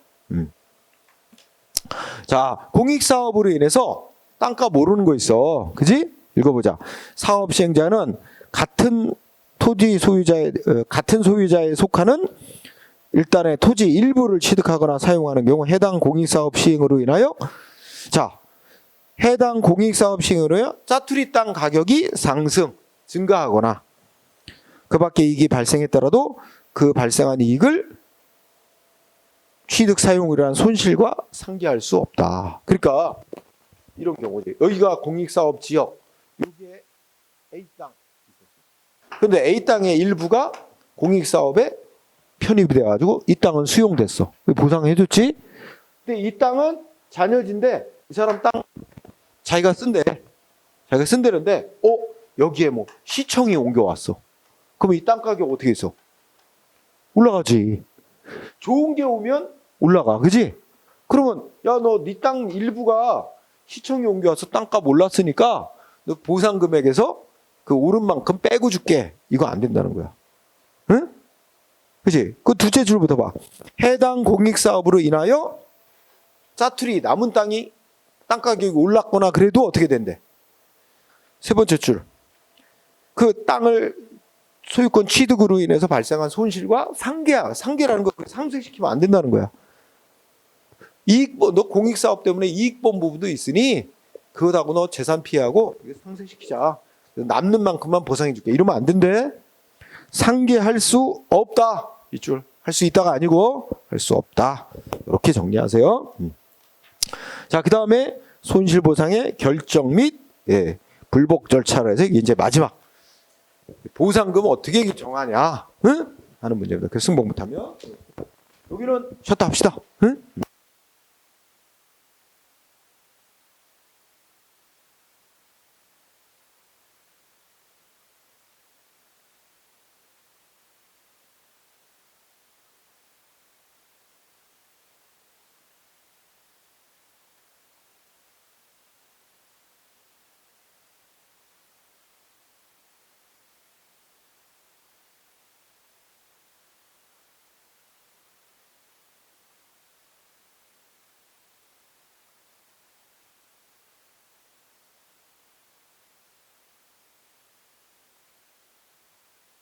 자, 공익사업으로 인해서 땅값 오르는 거 있어, 그지? 읽어보자. 사업 시행자는 같은 소유자에 속하는 일단의 토지 일부를 취득하거나 사용하는 경우 해당 공익사업 시행으로 인하여 자 해당 공익사업 시행으로 짜투리 땅 가격이 상승 증가하거나 그 밖에 이익이 발생했더라도 그 발생한 이익을 취득 사용으로 인한 손실과 상기할 수 없다. 그러니까 이런 경우지. 여기가 공익사업 지역, 여기에 A 땅. 근데 A 땅의 일부가 공익사업에 편입이 돼가지고 이 땅은 수용됐어. 보상해줬지? 근데 이 땅은 잔여지인데 이 사람 땅 자기가 쓴대. 자기가 쓴대는데 여기에 뭐 시청이 옮겨왔어. 그럼 이 땅 가격 어떻게 했어? 올라가지. 좋은 게 오면 올라가. 그지? 그러면 야 너 네 땅 일부가 시청이 옮겨와서 땅값 올랐으니까 너 보상 금액에서 그 오른 만큼 빼고 줄게. 이거 안 된다는 거야. 응? 그치? 그 둘째 줄부터 봐. 해당 공익사업으로 인하여 짜투리 남은 땅이 땅 가격이 올랐거나 그래도 어떻게 된대? 세 번째 줄. 그 땅을 소유권 취득으로 인해서 발생한 손실과 상계야. 상계라는 거 상쇄시키면 안 된다는 거야. 너 공익사업 때문에 이익 본 부분도 있으니 그것하고 너 재산 피해하고 상쇄시키자. 남는 만큼만 보상해줄게. 이러면 안 된대. 상계할 수 없다. 이 줄. 할 수 있다가 아니고 할 수 없다. 이렇게 정리하세요. 자, 그 다음에 손실보상의 결정 및 불복 절차를 해서 이제 마지막 보상금 어떻게 정하냐, 응? 하는 문제입니다. 그 승복 못하면 여기는 쉬었다 합시다. 응?